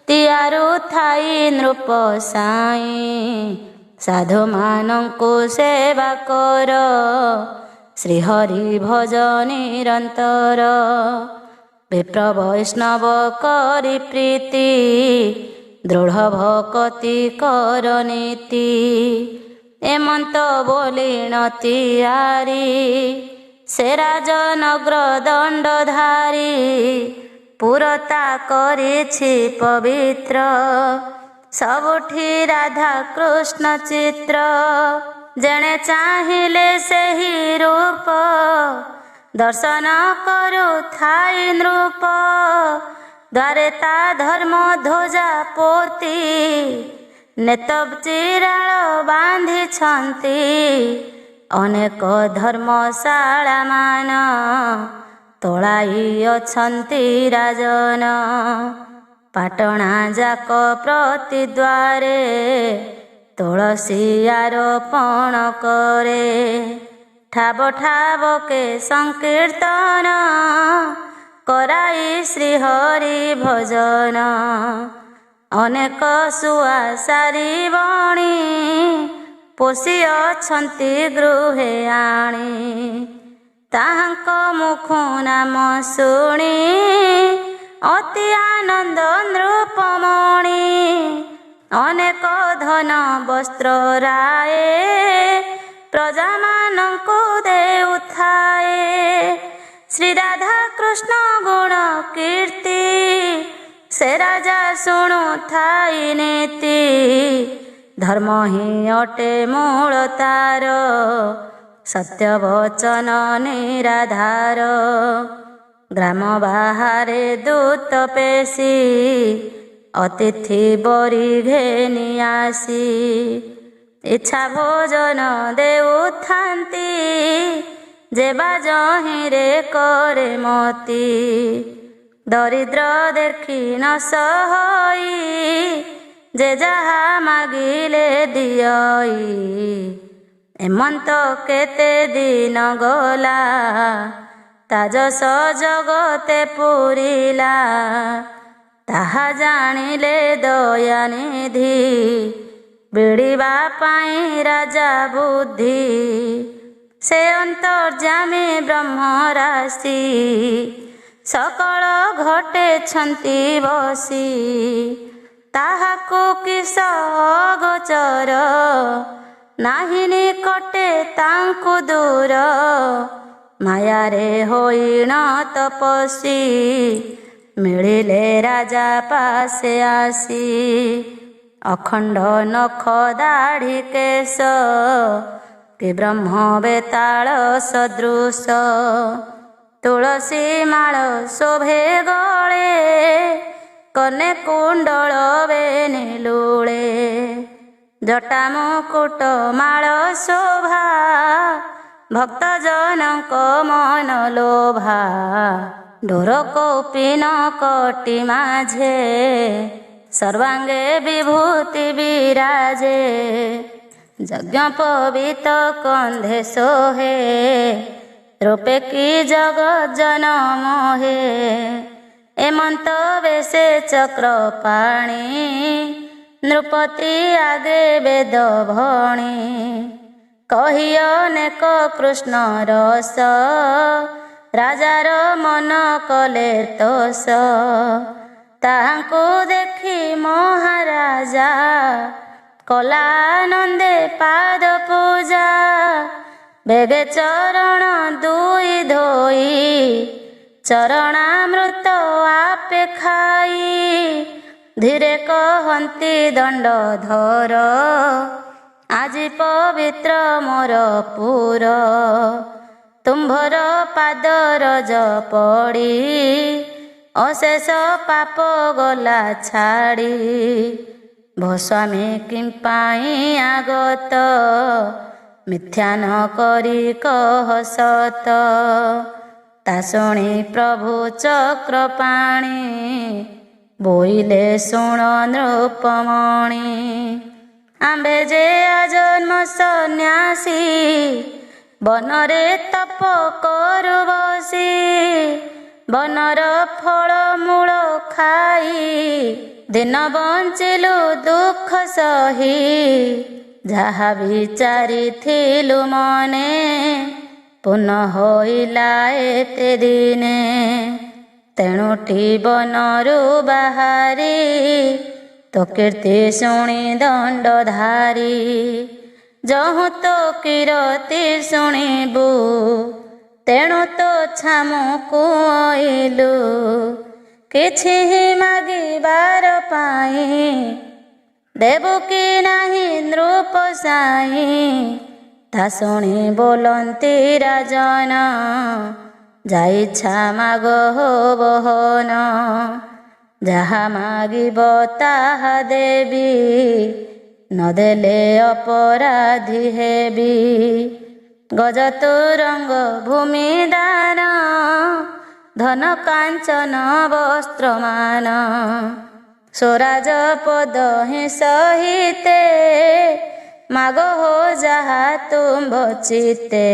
ତିଆରୁ ଥାଇ ନୃପ ସାଇ। ସାଧୁମାନଙ୍କୁ ସେବା କର, ଶ୍ରୀହରି ଭଜ ନିରନ୍ତର। ବିପ୍ର ବୈଷ୍ଣବ କରି ପ୍ରୀତି, ଦୃଢ଼ ଭକତି କର ନୀତି। ଏମନ୍ତ ବୋଲିଣ ତିଆରି, ସେ ରାଜନଗ୍ର ଦଣ୍ଡଧାରୀ। ପୁରତା କରିଛି ପବିତ୍ର, ସବୁଠି ରାଧା କୃଷ୍ଣ ଚିତ୍ର। ଜଣେ ଚାହିଁଲେ ସେହି ରୂପ, ଦର୍ଶନ କରୁଥାଇ ନୃପ। ଦ୍ୱାରେ ତା ଧର୍ମ ଧ୍ୱଜା ପୋତି, ନେତ ଚିରାଳ ବାନ୍ଧିଛନ୍ତି। ଅନେକ ଧର୍ମଶାଳା ମାନ, ତୋଳାଇ ଅଛନ୍ତି ରାଜନ। ପାଟଣା ଯାକ ପ୍ରତି ଦ୍ୱାରେ, ତୁଳସୀ ଆରୋପଣ କରେ। ଠାବ ଠାବକେ ସଂକୀର୍ତ୍ତନ, କରାଇ ଶ୍ରୀହରି ଭଜନ। ଅନେକ ଶୁଆ ସାରି ବଣି, ପୋଷି ଅଛନ୍ତି ଗୃହେ ଆଣି। ତାହାଙ୍କ ମୁଖ ନାମ ଶୁଣି, ଅତି ଆନନ୍ଦ ନୃପମଣି। ଅନେକ ଧନ ବସ୍ତ୍ର ରାଏ, ପ୍ରଜାମାନଙ୍କୁ ଦେଉଥାଏ। ଶ୍ରୀ ରାଧା କୃଷ୍ଣ ଗୁଣ କୀର୍ତ୍ତି, ସେ ରାଜା ଶୁଣୁଥାଇ ନୀତି। ଧର୍ମ ହିଁ ଅଟେ ମୂଳ ତାର, ସତ୍ୟ ବଚନ ନିରାଧାର। ଗ୍ରାମ ବାହାରେ ଦୂତ ପେଶି, ଅତିଥି ବରି ଘେନି ଆସି। ଇଚ୍ଛା ଭୋଜନ ଦେଉଥାନ୍ତି, ଯେ ବାଜହିଁରେ କରେ ମତି। ଦରିଦ୍ର ଦେଖି ନ ସହଇ, ଯେ ଯାହା ମାଗିଲେ ଦିଅଇ। ଏମନ୍ତ କେତେ ଦିନ ଗଲା, ତା ଯଶ ଜଗତେ ପୁରିଲା। ତାହା ଜାଣିଲେ ଦୟାନିଧି, ବିଡ଼ିବା ପାଇଁ ରାଜା ବୁଦ୍ଧି। ସେ ଅନ୍ତର୍ଯ୍ୟାମୀ ବ୍ରହ୍ମରାଶି ସକଳ ଘଟେଛନ୍ତି ବସି। ତାହାକୁ କିସ ଅଗୋଚର ନାହିଁ ନିକଟେ ତାଙ୍କୁ ଦୂର। ମାୟାରେ ହୋଇଣ ତପସ୍ୱୀ ମିଳିଲେ ରାଜା ପାଶେ ଆସି। ଅଖଣ୍ଡ ନଖ ଦାଢ଼ି କେଶ କି ବ୍ରହ୍ମ ବେତାଳ ସଦୃଶ। ତୁଳସୀ ମାଳ ଶୋଭେ ଗଳେ କନେ କୁଣ୍ଡଳ ବେନିଲୁଳେ। ଜଟା ମୁକୁଟ ମାଳ ଶୋଭା ଭକ୍ତ ଜନଙ୍କ ମନ ଲୋଭା। ଡୋର କୌପିନ କଟି ମାଝେ ସର୍ବାଙ୍ଗେ ବିଭୂତି ବିରାଜେ। ଯଜ୍ଞ ପବିତ କନ୍ଧେ ଶୋହେ ରୂପେ କି ଜଗଜ୍ଜନ ମୋହେ। ଏମନ୍ତ ବେଶେ ଚକ୍ରପାଣି ନୃପତି ଆଗେ ବେଦ ଭଣି। କହି ଅନେକ କୃଷ୍ଣ ରସ ରାଜାର ମନ କଲେ ତୋଷ। ତାହାଙ୍କୁ ଦେଖି ମହାରାଜା କଲାନନ୍ଦେ ପାଦ ପୂଜା। ବେଗେ ଚରଣ ଦୁଇ ଧୋଇ ଚରଣାମୃତ ଆପେ ଖାଇ। ଧୀରେ କହନ୍ତି ଦଣ୍ଡଧର ଆଜି ପବିତ୍ର ମୋର ପୁର। ତୁମ୍ଭର ପାଦ ରଜ ପଡ଼ି ଅଶେଷ ପାପ ଗଲା ଛାଡ଼ି। ଭସ୍ୱାମୀ କିମ୍ପାଇଁ ଆଗତ ମିଥ୍ୟା ନ କରି କହ ସତ। ତା ଶୁଣି ପ୍ରଭୁ ଚକ୍ରପାଣି ବୋଇଲେ ଶୁଣ ନୃପମଣି। ଆମ୍ଭେ ଯେ ଆଜନ୍ମ ସନ୍ନ୍ୟାସୀ ବନରେ ତପ କରୁ ବସି। ବନର ଫଳ ମୂଳ ଖାଇ ଦିନ ବଞ୍ଚିଲୁ ଦୁଃଖ ସହି। ଯାହା ବିଚାରିଥିଲୁ ମନେ ପୁନଃ ହୋଇଲା ଏତେ ଦିନେ। ତେଣୁଟି ବନରୁ ବାହାରି ତୋ କୀର୍ତ୍ତି ଶୁଣି ଦଣ୍ଡଧାରୀ। ଯହୁଁ ତୋ କୀରତି ଶୁଣିବୁ ତେଣୁ ତୋ ଛାମୁକୁ ଅଇଲୁ। କିଛି ମାଗିବାର ପାଇଁ ଦେବୁ କି ନାହିଁ ନୃପ ସାଇଁ। ତା ଶୁଣି ବୋଲନ୍ତି ରାଜନ ଯା ଇଚ୍ଛା ମାଗ ହୋ ବହନ। ଯାହା ମାଗିବ ତାହା ଦେବି ନଦେଲେ ଅପରାଧୀ ହେବି। ଗଜ ତୁରଙ୍ଗ ଭୂମି ଦାନ ଧନ କାଞ୍ଚନ ବସ୍ତ୍ରମାନ। ସ୍ୱରାଜ ପଦ ହିଁ ସହିତେ ମାଗ ହୋ ଯାହା ତୁମ୍ଭ ଚିତେ।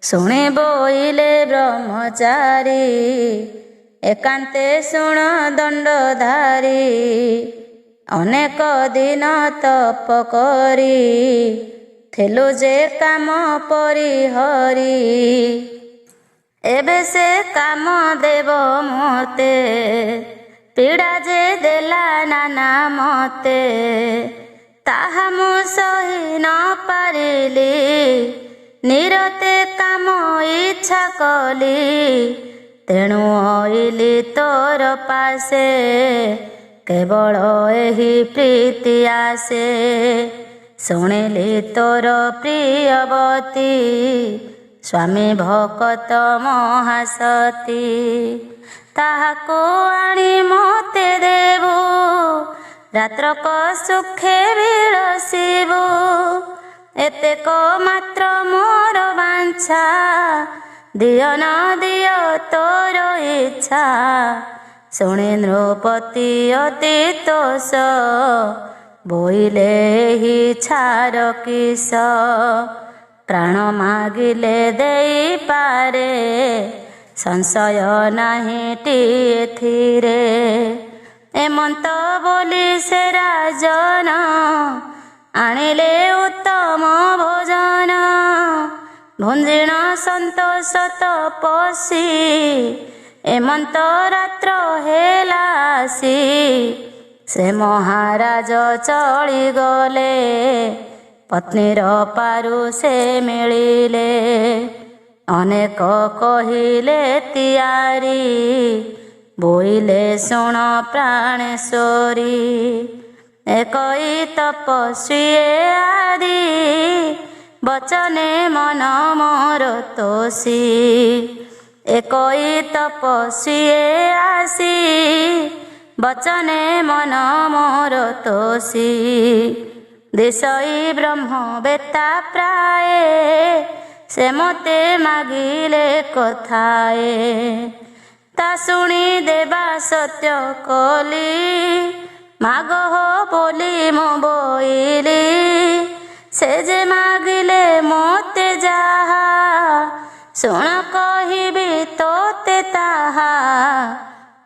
ଶୁଣି ବୋଇଲେ ବ୍ରହ୍ମଚାରୀ ଏକାନ୍ତେ ଶୁଣ ଦଣ୍ଡଧାରୀ। ଅନେକ ଦିନ ତପ କରି ଥିଲୁ ଯେ କାମ ପରିହରି। ଏବେ ସେ କାମ ଦେବ ମୋତେ ପୀଡ଼ା ଯେ ଦେଲା ନାନା ମତେ। ତାହା ମୁଁ ସହି ନ ପାରିଲି ନିରତେ କାମ ଇଚ୍ଛା କଲି। ତେଣୁ ଅଇଲି ତୋର ପାଶେ କେବଳ ଏହି ପ୍ରୀତି ଆସେ। ଶୁଣିଲି ତୋର ପ୍ରିୟବତୀ ସ୍ୱାମୀ ଭକତ ମହାସତୀ। ତାହାକୁ ଆଣି ମୋତେ ଦେବୁ ରାତ୍ରକ ସୁଖେ ବିଳସିବୁ। ଏତେକ ମାତ୍ର ମୋର ବାଞ୍ଛା ଦିଅ ନ ଦିଅ ତୋର ଇଚ୍ଛା। ଶୁଣି ନୃପତି ଅତି ତୋଷ ବୋଇଲେ ଏହି ଛାର କିସ। ପ୍ରାଣ ମାଗିଲେ ଦେଇପାରେ ସଂଶୟ ନାହିଁଟି ଏଥିରେ। ଏମନ୍ତ ବୋଲି ସେ ରାଜନ ଆଣିଲେ ଉତ୍ତମ ଭୋଜନ। ଭୁଞ୍ଜିଣ ସନ୍ତୋଷ ତପସି ଏମନ୍ତ ରାତ୍ର ହେଲା ଆସି। ସେ ମହାରାଜ ଚଳିଗଲେ ପତ୍ନୀର ପାରୁ ସେ ମିଳିଲେ। ଅନେକ କହିଲେ ତିଆରି ବୋଇଲେ ଶୁଣ ପ୍ରାଣେଶ୍ୱରୀ। ଏକଇ ତପସ୍ୱୀ ଆଦି ବଚନେ ମନ ମୋର ତୋଷୀ। ଏକଇ ତପସ୍ୱୀ ଆସି ବଚନେ ମନ ମୋର ତୋଷୀ। ଦିଶଇ ବ୍ରହ୍ମ ବେତା ପ୍ରାଏ ସେ ମୋତେ ମାଗିଲେ କଥାଏ। ତା ଶୁଣି ଦେବା ସତ୍ୟ କଲି ମାଗ ବୋଲି ମୁଁ ବୋଇଲି। ସେ ଯେ ମାଗିଲେ ମୋତେ ଯାହା ଶୁଣ କହିବି ତୋତେ ତାହା।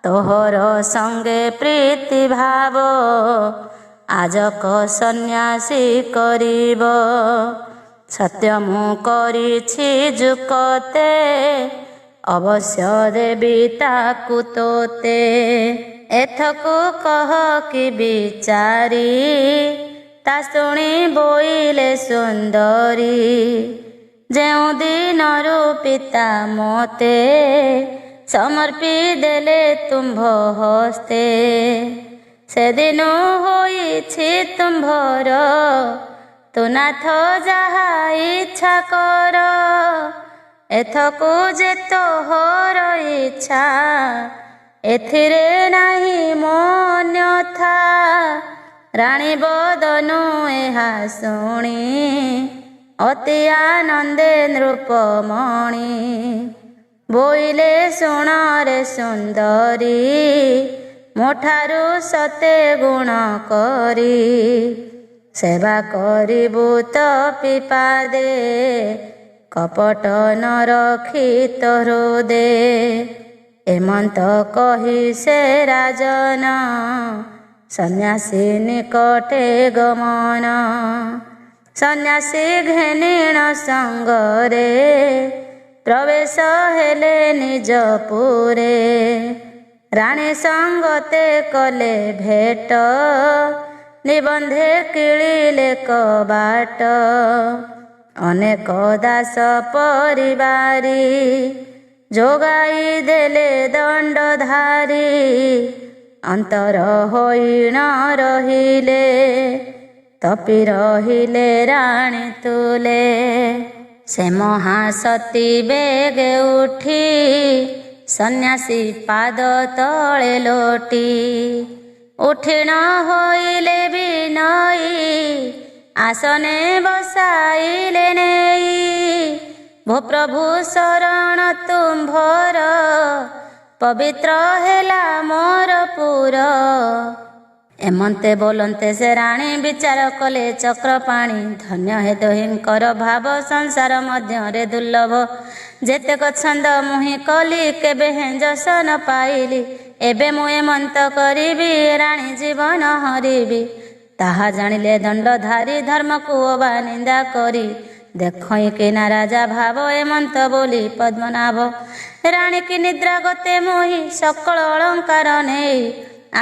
ତୋହର ସଙ୍ଗେ ପ୍ରୀତି ଭାବ ଆଜକ ସନ୍ନ୍ୟାସୀ କରିବ। ସତ୍ୟ ମୁଁ କରିଛି ଯୁକତେ ଅବଶ୍ୟ ଦେବି ତାକୁ ତୋତେ। ଏଥକୁ କହ କି ବିଚାରି ତା ଶୁଣି ବୋଇଲେ ସୁନ୍ଦରୀ। ଯେଉଁ ଦିନରୁ ପିତା ମୋତେ ସମର୍ପି ଦେଲେ ତୁମ୍ଭ ହସ୍ତେ। ସେଦିନୁ ହୋଇଛି ତୁମ୍ଭର ତୁ ନାଥ ଯାହା ଇଚ୍ଛା କର। ଏଥକୁ ଯେ ତୋହର ଇଚ୍ଛା ଏଥିରେ ନାହିଁ ମୋ ଅନ୍ୟଥା। ରାଣୀ ବଦନୁ ଏହା ଶୁଣି ଅତି ଆନନ୍ଦେ ନୃପମଣି। ବୋଇଲେ ଶୁଣରେ ସୁନ୍ଦରୀ ମୋ ଠାରୁ ସତେ ଗୁଣ କରି। ସେବା କରିବୁ ତ ପିପାଦେ କପଟ ନ ରଖି ତୋ ହୃଦେ। ଏମନ୍ତ କହି ସେ ରାଜନ ସନ୍ନ୍ୟାସୀ ନିକଟେ ଗମନ। ସନ୍ନ୍ୟାସୀ ଘେନିଣ ସଙ୍ଗରେ ପ୍ରବେଶ ହେଲେ ନିଜପୁରେ। ରାଣୀ ସଙ୍ଗତେ କଲେ ଭେଟ ନିବନ୍ଧେ କିଳିଲେ କବାଟ। ଅନେକ ଦାସ ପରିବାରୀ ଯୋଗାଇ ଦେଲେ ଦଣ୍ଡଧାରୀ। ଅନ୍ତର ହୋଇଣ ରହିଲେ ତପି ରହିଲେ ରାଣୀ ତୁଲେ। ସେ ମହାସତୀ ବେଗେ ଉଠି ସନ୍ନ୍ୟାସୀ ପାଦ ତଳେ ଲୋଟି। ଉଠିଣ ହୋଇଲେ ବିନୟୀ ଆସନେ ବସାଇଲେ ନେଇ। ଭୋ ପ୍ରଭୁ ଶରଣ ତୁମ୍ଭର ପବିତ୍ର ହେଲା ମୋର ପୁର। ଏମନ୍ତେ ବୋଲନ୍ତେ ସେ ରାଣୀ ବିଚାର କଲେ ଚକ୍ରପାଣି। ଧନ୍ୟ ହେ ଦୋହିଙ୍କର ଭାବ ସଂସାର ମଧ୍ୟରେ ଦୁର୍ଲଭ। ଯେତେକ ଛନ୍ଦ ମୁହିଁ କଲି କେବେ ହେଁ ଯଶ ନ ପାଇଲି। ଏବେ ମୁଁ ଏମନ୍ତ କରିବି ରାଣୀ ଜୀବନ ହରିବି। ତାହା ଜାଣିଲେ ଦଣ୍ଡଧାରୀ ଧର୍ମକୁ ଅବା ନିନ୍ଦା କରି। ଦେଖଇ କିନା ରାଜା ଭାବ ଏମନ୍ତ ବୋଲି ପଦ୍ମନାଭ। ରାଣୀ କି ନିଦ୍ରା ଗତେ ମୋହି ସକଳ ଅଳଙ୍କାର ନେଇ।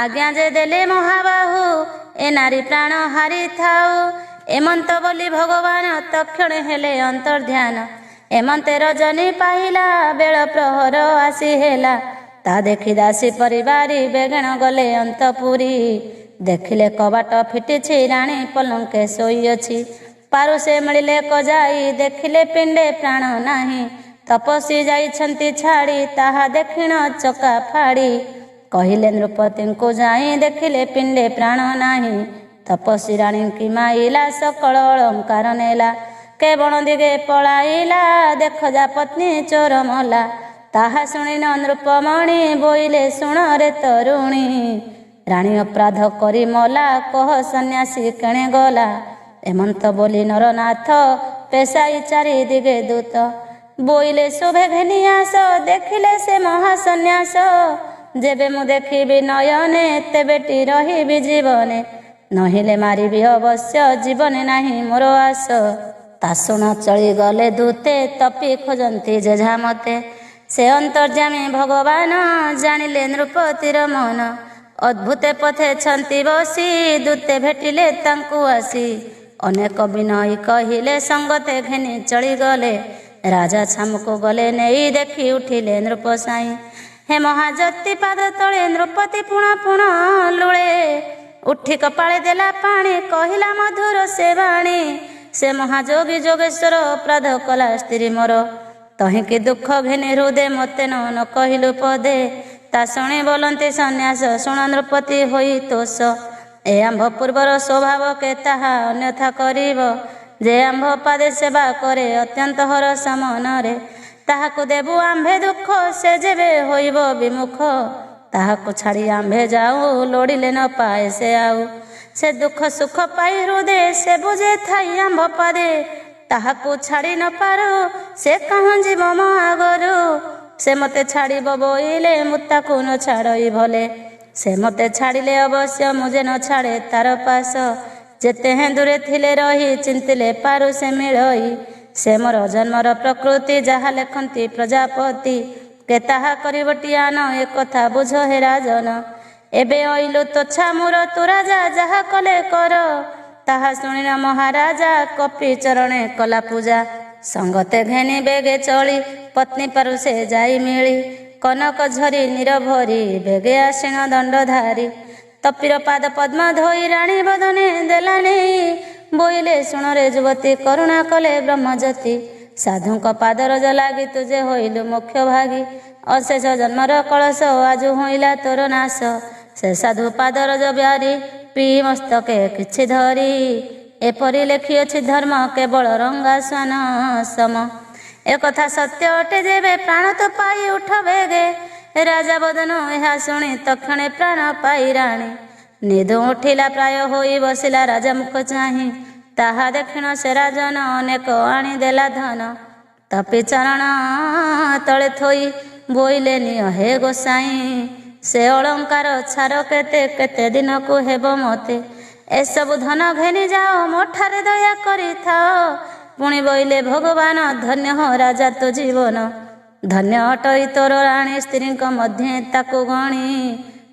ଆଜ୍ଞା ଯେ ଦେଲେ ମହାବାହୁ ଏ ନାରୀ ପ୍ରାଣ ହାରିଥାଉ। ଏମନ୍ତ ବୋଲି ଭଗବାନ ତକ୍ଷଣେ ହେଲେ ଅନ୍ତର୍ଧ୍ୟାନ। ଏମନ୍ତେ ରଜନୀ ପାହିଲା ବେଳ ପ୍ରହର ଆସି ହେଲା। ତା ଦେଖି ଦାସୀ ପରିବାରୀ ବେଗେଣ ଗଲେ ଅନ୍ତପୁରୀ। ଦେଖିଲେ କବାଟ ଫିଟିଛି ରାଣୀ ପଲଙ୍କେ ଶୋଇଅଛି। ପାରୁ ସେ ମିଳିଲେ କଯାଇ ଦେଖିଲେ ପିଣ୍ଡେ ପ୍ରାଣ ନାହିଁ। ତପସ୍ୱୀ ଯାଇଛନ୍ତି ଛାଡ଼ି ତାହା ଦେଖିଣ ଚକା ଫାଡ଼ି। କହିଲେ ନୃପତିଙ୍କୁ ଯାଇ ଦେଖିଲେ ପିଣ୍ଡେ ପ୍ରାଣ ନାହିଁ। ତପସ୍ୱୀ ରାଣୀଙ୍କି ମାଇଲା ସକଳ ଅଳଙ୍କାର ନେଲା। କେବଳ ଦିଗେ ପଳାଇଲା ଦେଖ ଯା ପତ୍ନୀ ଚୋର ମଲା। ତାହା ଶୁଣିନ ନୃପମଣି ବୋଇଲେ ଶୁଣରେ ତରୁଣୀ। ରାଣୀ ଅପରାଧ କରି ମଲା କହ ସନ୍ନ୍ୟାସୀ କେଣେ ଗଲା। ଏମନ୍ତ ବୋଲି ନରନାଥ ପେଶାଇ ଚାରି ଦିଗେ ଦୂତ। ବୋଇଲେ ଶୁଭେ ଘେନି ଆସ ଦେଖିଲେ ସେ ମହାସନ୍ନ୍ୟାସ। ଯେବେ ମୁଁ ଦେଖିବି ନୟନେ ତେବେଟି ରହିବି ଜୀବନେ। ନହିଲେ ମାରିବି ଅବଶ୍ୟ ଜୀବନେ ନାହିଁ ମୋର ଆସ। ତା ଶୁଣ ଚଳିଗଲେ ଦୂତେ ତପି ଖୋଜନ୍ତି ଯେଝା ମତେ। ସେ ଅନ୍ତର୍ଯ୍ୟାମୀ ଭଗବାନ ଜାଣିଲେ ନୃପତିର ମନ। ଅଦ୍ଭୁତେ ପଥେଛନ୍ତି ବସି ଦୂତେ ଭେଟିଲେ ତାଙ୍କୁ ଆସି। ଅନେକ ବିନୟୀ କହିଲେ ସଙ୍ଗତେ ଘେନି ଚଳିଗଲେ। ରାଜା ଛାମୁକୁ ଗଲେ ନେଇ ଦେଖି ଉଠିଲେ ନୃପ ସାଇଁ। ହେ ମହାଯତି ପାଦ ତଳେ ନୃପତି ପୁଣ ପୁଣ ଲୁଳେ। ଉଠି କପାଳେ ଦେଲା ପାଣି କହିଲା ମଧୁର ସେ ବାଣୀ। ସେ ମହାଯୋଗୀ ଯୋଗେଶ୍ୱର ଅପରାଧ କଲା ସ୍ତ୍ରୀ ମୋର। ତହିଁକି ଦୁଃଖ ଘେନି ହୃଦେ ମୋତେ ନ କହିଲୁ ପଦେ। ତା ଶୁଣି ବୋଲନ୍ତି ସନ୍ନ୍ୟାସ ଶୁଣ ନୃପତି ହୋଇ ତୋଷ। ଏ ଆମ୍ଭ ପୂର୍ବର ସ୍ୱଭାବ କେ ତାହା ଅନ୍ୟଥା କରିବ। ଯେ ଆମ୍ଭ ପାଦେ ସେବା କରେ ଅତ୍ୟନ୍ତ ହରସ ମନରେ। ତାହାକୁ ଦେବୁ ଆମ୍ଭେ ଦୁଃଖ ସେ ଯେବେ ହୋଇବ ବିମୁଖ। ତାହାକୁ ଛାଡ଼ି ଆମ୍ଭେ ଯାଉ ଲୋଡ଼ିଲେ ନ ପାଏ ସେ ଆଉ। ସେ ଦୁଃଖ ସୁଖ ପାଇ ହୃଦେ ସେ ବୁଝେ ଥାଇ ଆମ୍ଭ ପାଦେ। ତାହାକୁ ଛାଡ଼ି ନ ପାରୁ ସେ କାହୁଁ ଯିବ ମୋ ଆଗରୁ। ସେ ମୋତେ ଛାଡ଼ିବ ବୋଇଲେ ମୁଁ ତାକୁ ନ ଛାଡ଼ଇ ଭଲେ। ସେ ମୋତେ ଛାଡ଼ିଲେ ଅବଶ୍ୟ ମୁଁ ଯେ ନ ଛାଡ଼େ ତାର ପାଶ। ଯେତେ ହେନ୍ଦୁରେ ଥିଲେ ରହି ଚିନ୍ତିଲେ ପାରୁ ସେ ମିଳଇ। ସେ ମୋର ଜନ୍ମର ପ୍ରକୃତି ଯାହା ଲେଖନ୍ତି ପ୍ରଜାପତି। କେ ତାହା କରିବଟି ଆନ ଏ କଥା ବୁଝ ହେ ରାଜନ। ଏବେ ଅଇଲୁ ତୋଛା ମୋର ତୁ ରାଜା ଯାହା କଲେ କର। ତାହା ଶୁଣିନ ମହାରାଜା କପି ଚରଣେ କଲା ପୂଜା। ସଙ୍ଗତେ ଘେନି ବେଗେ ଚଳି ପତ୍ନୀ ପାରୁ ସେ ଯାଇ ମିଳି। କନକ ଝରି ନିରଭରି ବେଗେ ଆସିଣ ଦଣ୍ଡଧାରୀ। ତପିର ପାଦ ପଦ୍ମ ଧୋଇ ରାଣୀ ବଦନେ ଦେଲା ନେଇ। ବୋଇଲେ ଶୁଣରେ ଯୁବତୀ କରୁଣା କଲେ ବ୍ରହ୍ମଜ୍ୟୋତି। ସାଧୁଙ୍କ ପାଦରଜ ଲାଗି ତୁ ଯେ ହୋଇଲୁ ମୁଖ୍ୟ ଭାଗୀ। ଅଶେଷ ଜନ୍ମର କଳସ ଆଜୁ ହୋଇଲା ତୋର ନାଶ। ସେ ସାଧୁ ପାଦରଜ ବ୍ୟାରି ପିଇ ମସ୍ତକେ କିଛି ଧରି। ଏପରି ଲେଖିଅଛି ଧର୍ମ କେବଳ ରଙ୍ଗାସନ ସମ। ଏକଥା ସତ୍ୟ ଅଟେ ଯେବେ ପ୍ରାଣ ତ ପାଇ ଉଠ ବେଗେ। ରାଜା ବଦନ ଏହା ଶୁଣି ତକ୍ଷଣେ ପ୍ରାଣ ପାଇ ରାଣୀ। ନିଧୁ ଉଠିଲା ପ୍ରାୟ ହୋଇ ବସିଲା ରାଜା ମୁଖ ଚାହିଁ। ତାହା ଦେଖିଣ ସେ ରାଜନ ଅନେକ ଆଣିଦେଲା ଧନ। ତପି ଚରଣ ତଳେ ଥୋଇ ବୋଇଲେ ନିଅ ହେ ଗୋସାଇଁ। ସେ ଅଳଙ୍କାର ଛାର କେତେ କେତେ ଦିନକୁ ହେବ ମୋତେ। ଏସବୁ ଧନ ଘେନି ଯାଅ ମୋ ଠାରେ ଦୟା କରିଥାଅ। ପୁଣି ବୋଇଲେ ଭଗବାନ ଧନ୍ୟ ହ ରାଜା ତୋ ଜୀବନ। ଧନ୍ୟ ଅଟଇ ତୋର ରାଣୀ ସ୍ତ୍ରୀଙ୍କ ମଧ୍ୟେ ତାକୁ ଗଣି।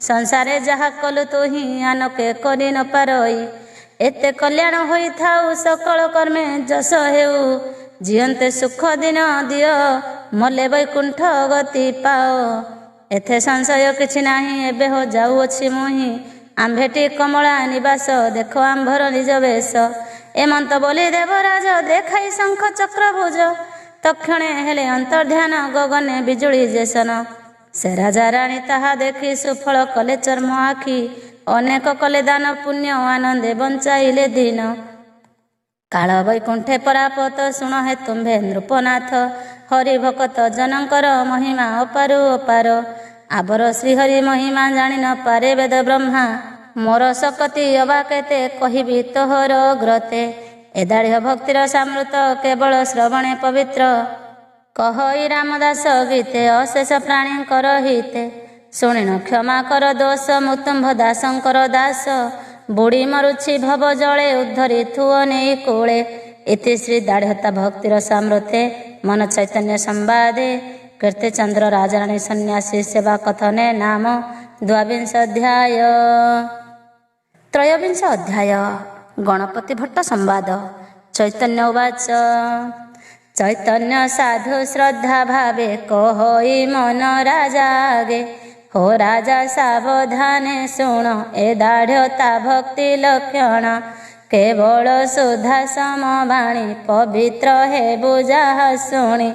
ସଂସାରେ ଯାହା କଲୁ ତୁ ହିଁ ଆନକେ କରି ନ ପାରଇ। ଏତେ କଲ୍ୟାଣ ହୋଇଥାଉ ସକଳ କର୍ମେ ଯଶ ହେଉ। ଜିଅନ୍ତେ ସୁଖ ଦିନ ଦିଅ ମଲେ ବୈକୁଣ୍ଠ ଗତି ପାଅ। ଏଥେ ସଂଶୟ କିଛି ନାହିଁ ଏବେ ହୋ ଯାଉଅଛି ମୁହିଁ। ଆମ୍ଭେଟି କମଳା ନିବାସ ଦେଖ ଆମ୍ଭର ନିଜ ବେଶ। ଏମନ୍ତ ବୋଲି ଦେବରାଜ ଦେଖାଇ ଶଙ୍ଖ ଚକ୍ରଭୁଜ। ତକ୍ଷଣେ ହେଲେ ଅନ୍ତର୍ଧ୍ୟାନ ଗଗନେ ବିଜୁଳି ଯେସନ। ସେ ରାଜା ରାଣୀ ତାହା ଦେଖି ସୁଫଳ କଲେ ଚର୍ମ ଆଖି। ଅନେକ କଲେ ଦାନ ପୁଣ୍ୟ ଆନନ୍ଦେ ବଞ୍ଚାଇଲେ ଦିନ। କାଳ ବୈକୁଣ୍ଠେ ପରାପତ ଶୁଣ ହେ ତୁମ୍ଭେ ନୃପନାଥ। ହରି ଭକତ ଜନଙ୍କର ମହିମା ଅପାରୁ ଅପାର। ଆବର ଶ୍ରୀହରି ମହିମା ଜାଣି ନ ପାରେ ବେଦ ବ୍ରହ୍ମା। ମୋର ଶକତି ଅବା କେତେ କହିବି ତୋହର ଗ୍ରତେ। ଏ ଦାଢ଼୍ୟ ଭକ୍ତିର ସାମୃତ କେବଳ ଶ୍ରବଣେ ପବିତ୍ର। କହଇ ରାମଦାସ ଗୀତେ ଅଶେଷ ପ୍ରାଣୀଙ୍କର ହିତେ। ଶୁଣିଣ କ୍ଷମା କର ଦୋଷ ମୁଁ ତୁମ୍ଭ ଦାସଙ୍କର ଦାସ। ବୁଡ଼ି ମରୁଛି ଭବ ଜଳେ ଉଦ୍ଧରି ଥୁଅ ନେଇ କୂଳେ। ଇତି ଶ୍ରୀ ଦାଢ଼୍ୟତା ଭକ୍ତିର ସାମୃତେ ମନ ଚୈତନ୍ୟ ସମ୍ବାଦେ। କୀର୍ତ୍ତିଚନ୍ଦ୍ର ରାଜରାଣୀ ସନ୍ନ୍ୟାସୀ ସେବା କଥନେ ନାମ ଦ୍ୱାବିଂଶ ଅଧ୍ୟାୟ। ତ୍ରୟୋବିଂଶ ଅଧ୍ୟାୟ ଗଣପତି ଭଟ୍ଟ ସମ୍ବାଦ। ଚୈତନ୍ୟ ଉବାଚ ଚୈତନ୍ୟ ସାଧୁ ଶ୍ରଦ୍ଧା ଭାବେ କହଇ ମନ ରାଜା ଆଗେ। ହୋ ରାଜା ସାବଧାନେ ଶୁଣ ଏ ଦାଢ଼୍ୟତା ଭକ୍ତି ଲକ୍ଷଣ। କେବଳ ସୁଧା ସମବାଣୀ ପବିତ୍ର ହେବୁ ଯାହା ଶୁଣି।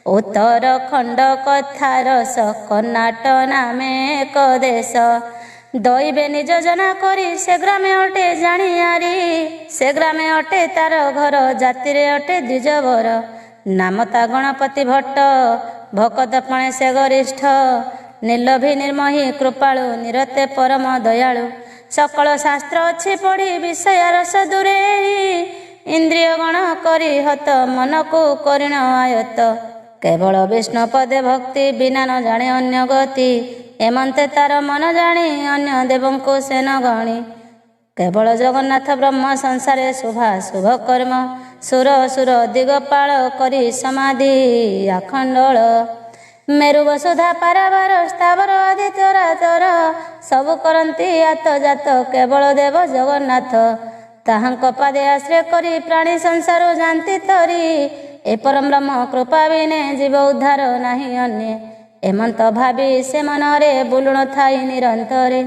ଉତ୍ତର ଖଣ୍ଡ କଥା ରସ କର୍ଣ୍ଣାଟ ନାମେ ଏକ ଦେଶ। ଦଇବେ ନିଜ ଜନା କରି ସେ ଗ୍ରାମେ ଅଟେ ଜାଣିଆରି। ସେ ଗ୍ରାମେ ଅଟେ ତାର ଘର ଜାତିରେ ଅଟେ ଦ୍ୱିଜବର। ନାମ ତା ଗଣପତି ଭଟ୍ଟ ଭକତ ପଣେ ସେ ଗରିଷ୍ଠ। ନିର୍ଲୋଭୀ ନିର୍ମୋହୀ କୃପାଳୁ ନିରତେ ପରମ ଦୟାଳୁ। ସକଳ ଶାସ୍ତ୍ର ଅଛି ପଢ଼ି ବିଷୟ ରସ ଦୂରେଇ। ଇନ୍ଦ୍ରିୟ ଗଣ କରି ହତ ମନକୁ କରିଣ ଆୟତ। କେବଳ ବିଷ୍ଣୁ ପଦେ ଭକ୍ତି ବିନା ନ ଜାଣେ ଅନ୍ୟ ଗତି। ଏମନ୍ତେ ତାର ମନ ଜାଣି ଅନ୍ୟ ଦେବଙ୍କୁ ସେ ନ ଗଣି। କେବଳ ଜଗନ୍ନାଥ ବ୍ରହ୍ମ ସଂସାରେ ଶୁଭା ଶୁଭ କର୍ମ। ସୁର ସୁର ଦିଗପାଳ କରି ସମାଧି ଆଖଣ୍ଡଳ। ମେରୁ ବସୁଧା ପାରାବାର ସ୍ଥାବର ଆଦି ଚରାଚର, ସବୁ କରନ୍ତି ଆତଜାତ କେବଳ ଦେବ ଜଗନ୍ନାଥ। ତାହାଙ୍କ ପାଦେ ଆଶ୍ରୟ କରି ପ୍ରାଣୀ ସଂସାର ଯାନ୍ତି ତରି, ଏ ପରମ ବ୍ରହ୍ମ କୃପା ବିନେ ଜୀବ ଉଦ୍ଧାର ନାହିଁ ଅନ୍ୟେ। ଏମନ୍ତ ଭାବି ସେ ମନରେ ବୁଲୁଣ ଥାଇ ନିରନ୍ତରେ,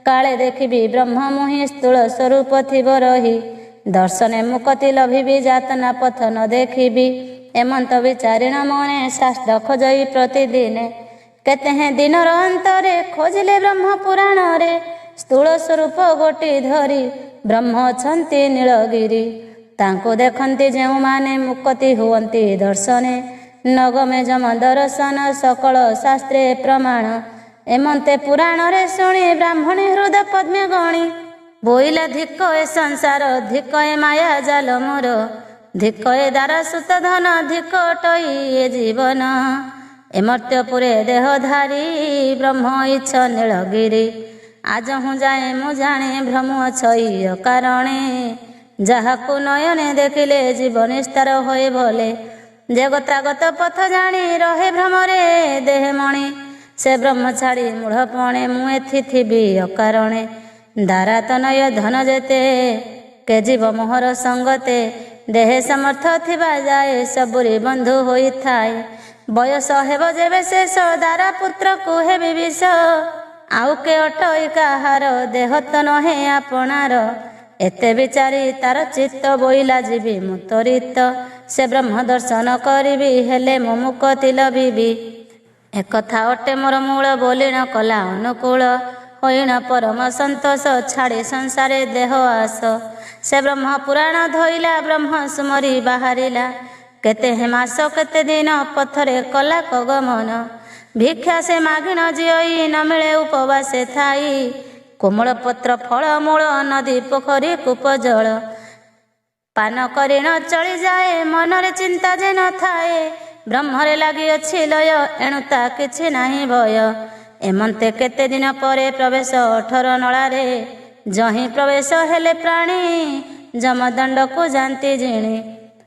କାଳେ ଦେଖିବି ବ୍ରହ୍ମ ମୁହିଁ ସ୍ଥୂଳ ସ୍ୱରୂପ ଥିବ ରହି। ଦର୍ଶନେ ମୁକତି ଲଭିବି ଯାତନା ପଥ ନ ଦେଖିବି, ଏମନ୍ତ ବିଚାରିଣ ମନେ ଶାସ୍ତ୍ର ଖୋଜଇ ପ୍ରତିଦିନେ। କେତେ ହେଁ ଦିନର ଅନ୍ତରେ ଖୋଜିଲେ ବ୍ରହ୍ମ ପୁରାଣରେ, ସ୍ଥୂଳ ସ୍ୱରୂପ ଗୋଟି ଧରି ବ୍ରହ୍ମ ଅଛନ୍ତି ନୀଳଗିରି। ତାଙ୍କୁ ଦେଖନ୍ତି ଯେଉଁମାନେ ମୁକତି ହୁଅନ୍ତି ଦର୍ଶନେ, ନଗମେ ଯମ ଦର୍ଶନ ସକଳ ଶାସ୍ତ୍ରେ ପ୍ରମାଣ। ଏମନ୍ତେ ପୁରାଣରେ ଶୁଣି ବ୍ରାହ୍ମଣୀ ହୃଦ ପଦ୍ମେ ଗଣି, ବୋଇଲା ଧିକ ଏ ସଂସାର ଧିକ ଏ ମାୟା ଜାଲ ମୋର, ଧିକ ଏ ଦାରସୁତ ଧନ ଧିକ ଟଇ ଏ ଜୀବନ। ଏ ମର୍ତ୍ତ୍ୟପୁରେ ଦେହଧାରୀ ବ୍ରହ୍ମ ଇଚ୍ଛ ନୀଳଗିରି, ଆଜ ହୁଁ ଯାଏ ମୁଁ ଜାଣେ ଭ୍ରମ ଛଇ ଅକାରଣେ। ଯାହାକୁ ନୟନେ ଦେଖିଲେ ଜୀବ ନିସ୍ତାର ହୋଇ ଭଲେ, ଯେ ଗତାଗତ ପଥ ଜାଣି ରହେ ଭ୍ରମରେ ଦେହେ ମଣି। ସେ ବ୍ରହ୍ମ ଛାଡ଼ି ମୂଢ଼ପଣେ ମୁଁ ଏଥି ଥିବି ଅକାରଣେ। ଦାରା ତନୟ ଧନ ଯେତେ କେ ଜୀବ ମୋହର ସଙ୍ଗତେ, ଦେହେ ସମର୍ଥ ଥିବା ଯାଏ ସବୁରି ବନ୍ଧୁ ହୋଇଥାଏ। ବୟସ ହେବ ଯେବେ ଶେଷ ଦାରା ପୁତ୍ରକୁ ହେବି ବିଷ, ଆଉ କେ ଅଟଇ କାହାର ଦେହ ତ ନୁହେଁ ଆପଣାର। ଏତେ ବିଚାରି ତାର ଚିତ୍ତ ବୋଇଲା ଯିବି ମୁଁ ତ୍ୱରିତ, ସେ ବ୍ରହ୍ମ ଦର୍ଶନ କରିବି ହେଲେ ମୁଁ ମୁକତି ଲଭିବି। ଏକଥା ଅଟେ ମୋର ମୂଳ ବୋଲିଣ କଲା ଅନୁକୂଳ, ହୋଇଣ ପରମ ସନ୍ତୋଷ ଛାଡ଼ି ସଂସାରେ ଦେହ ଆସ। ସେ ବ୍ରହ୍ମ ପୁରାଣ ଧଇଲା ବ୍ରହ୍ମ ସୁମରି ବାହାରିଲା, କେତେ ହେ ମାସ କେତେ ଦିନ ପଥରେ କଲା କଗମନ। ଭିକ୍ଷା ସେ ମାଗିଣ ଜିଅଇ ନ ମିଳେ ଉପବାସେ ଥାଇ, କୋମଳ ପତ୍ର ଫଳ ମୂଳ ନଦୀ ପୋଖରୀ କୂପ ଜଳ। ପାନ କରି ନ ଚଳିଯାଏ ମନରେ ଚିନ୍ତା ଯେ ନଥାଏ, ବ୍ରହ୍ମରେ ଲାଗିଅଛି ଲୟ ଏଣୁ ତା କିଛି ନାହିଁ ଭୟ। ଏମନ୍ତେ କେତେ ଦିନ ପରେ ପ୍ରବେଶ 18 ନଳାରେ, ଯହିଁ ପ୍ରବେଶ ହେଲେ ପ୍ରାଣୀ ଯମଦଣ୍ଡକୁ ଯାନ୍ତି ଜିଣି।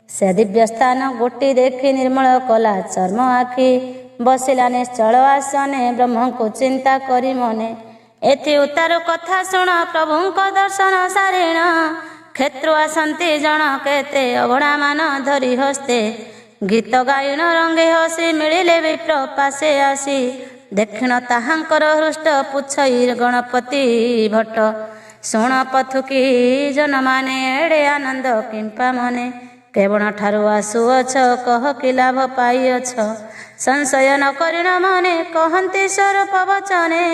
ସେ ଦିବ୍ୟ ସ୍ଥାନ ଗୋଟି ଦେଖି ନିର୍ମଳ କଲା ଚର୍ମ ଆଖି, ବସିଲା ନିଶ୍ଚଳ ଆସନେ ବ୍ରହ୍ମଙ୍କୁ ଚିନ୍ତା କରି ମନେ। ଏଥି ଉତ୍ତାରୁ କଥା ଶୁଣ ପ୍ରଭୁଙ୍କ ଦର୍ଶନ ସାରିଣ, କ୍ଷେତ୍ରୁ ଆସନ୍ତି ଜଣ କେତେ ଅଭଡ଼ା ମାନ ଧରି ହସ୍ତେ। ଗୀତ ଗାଇଣ ରଙ୍ଗେ ହସି ମିଳିଲେ ବିପ୍ର ପାଶେ ଆସି, ଦେଖିଣ ତାହାଙ୍କର ହୃଷ୍ଟ ପୁଛଇ ଗଣପତି ଭଟ୍ଟ। ଶୁଣ ପଥୁକି ଜନମାନେ ଏଡ଼େ ଆନନ୍ଦ କିମ୍ପା ମନେ, କେବଳ ଠାରୁ ଆସୁଅଛ କହ କି ଲାଭ ପାଇଅଛ। ସଂଶୟ ନ କରିଣ ମନେ କହନ୍ତି ସ୍ୱରୂପ ବଚନେ,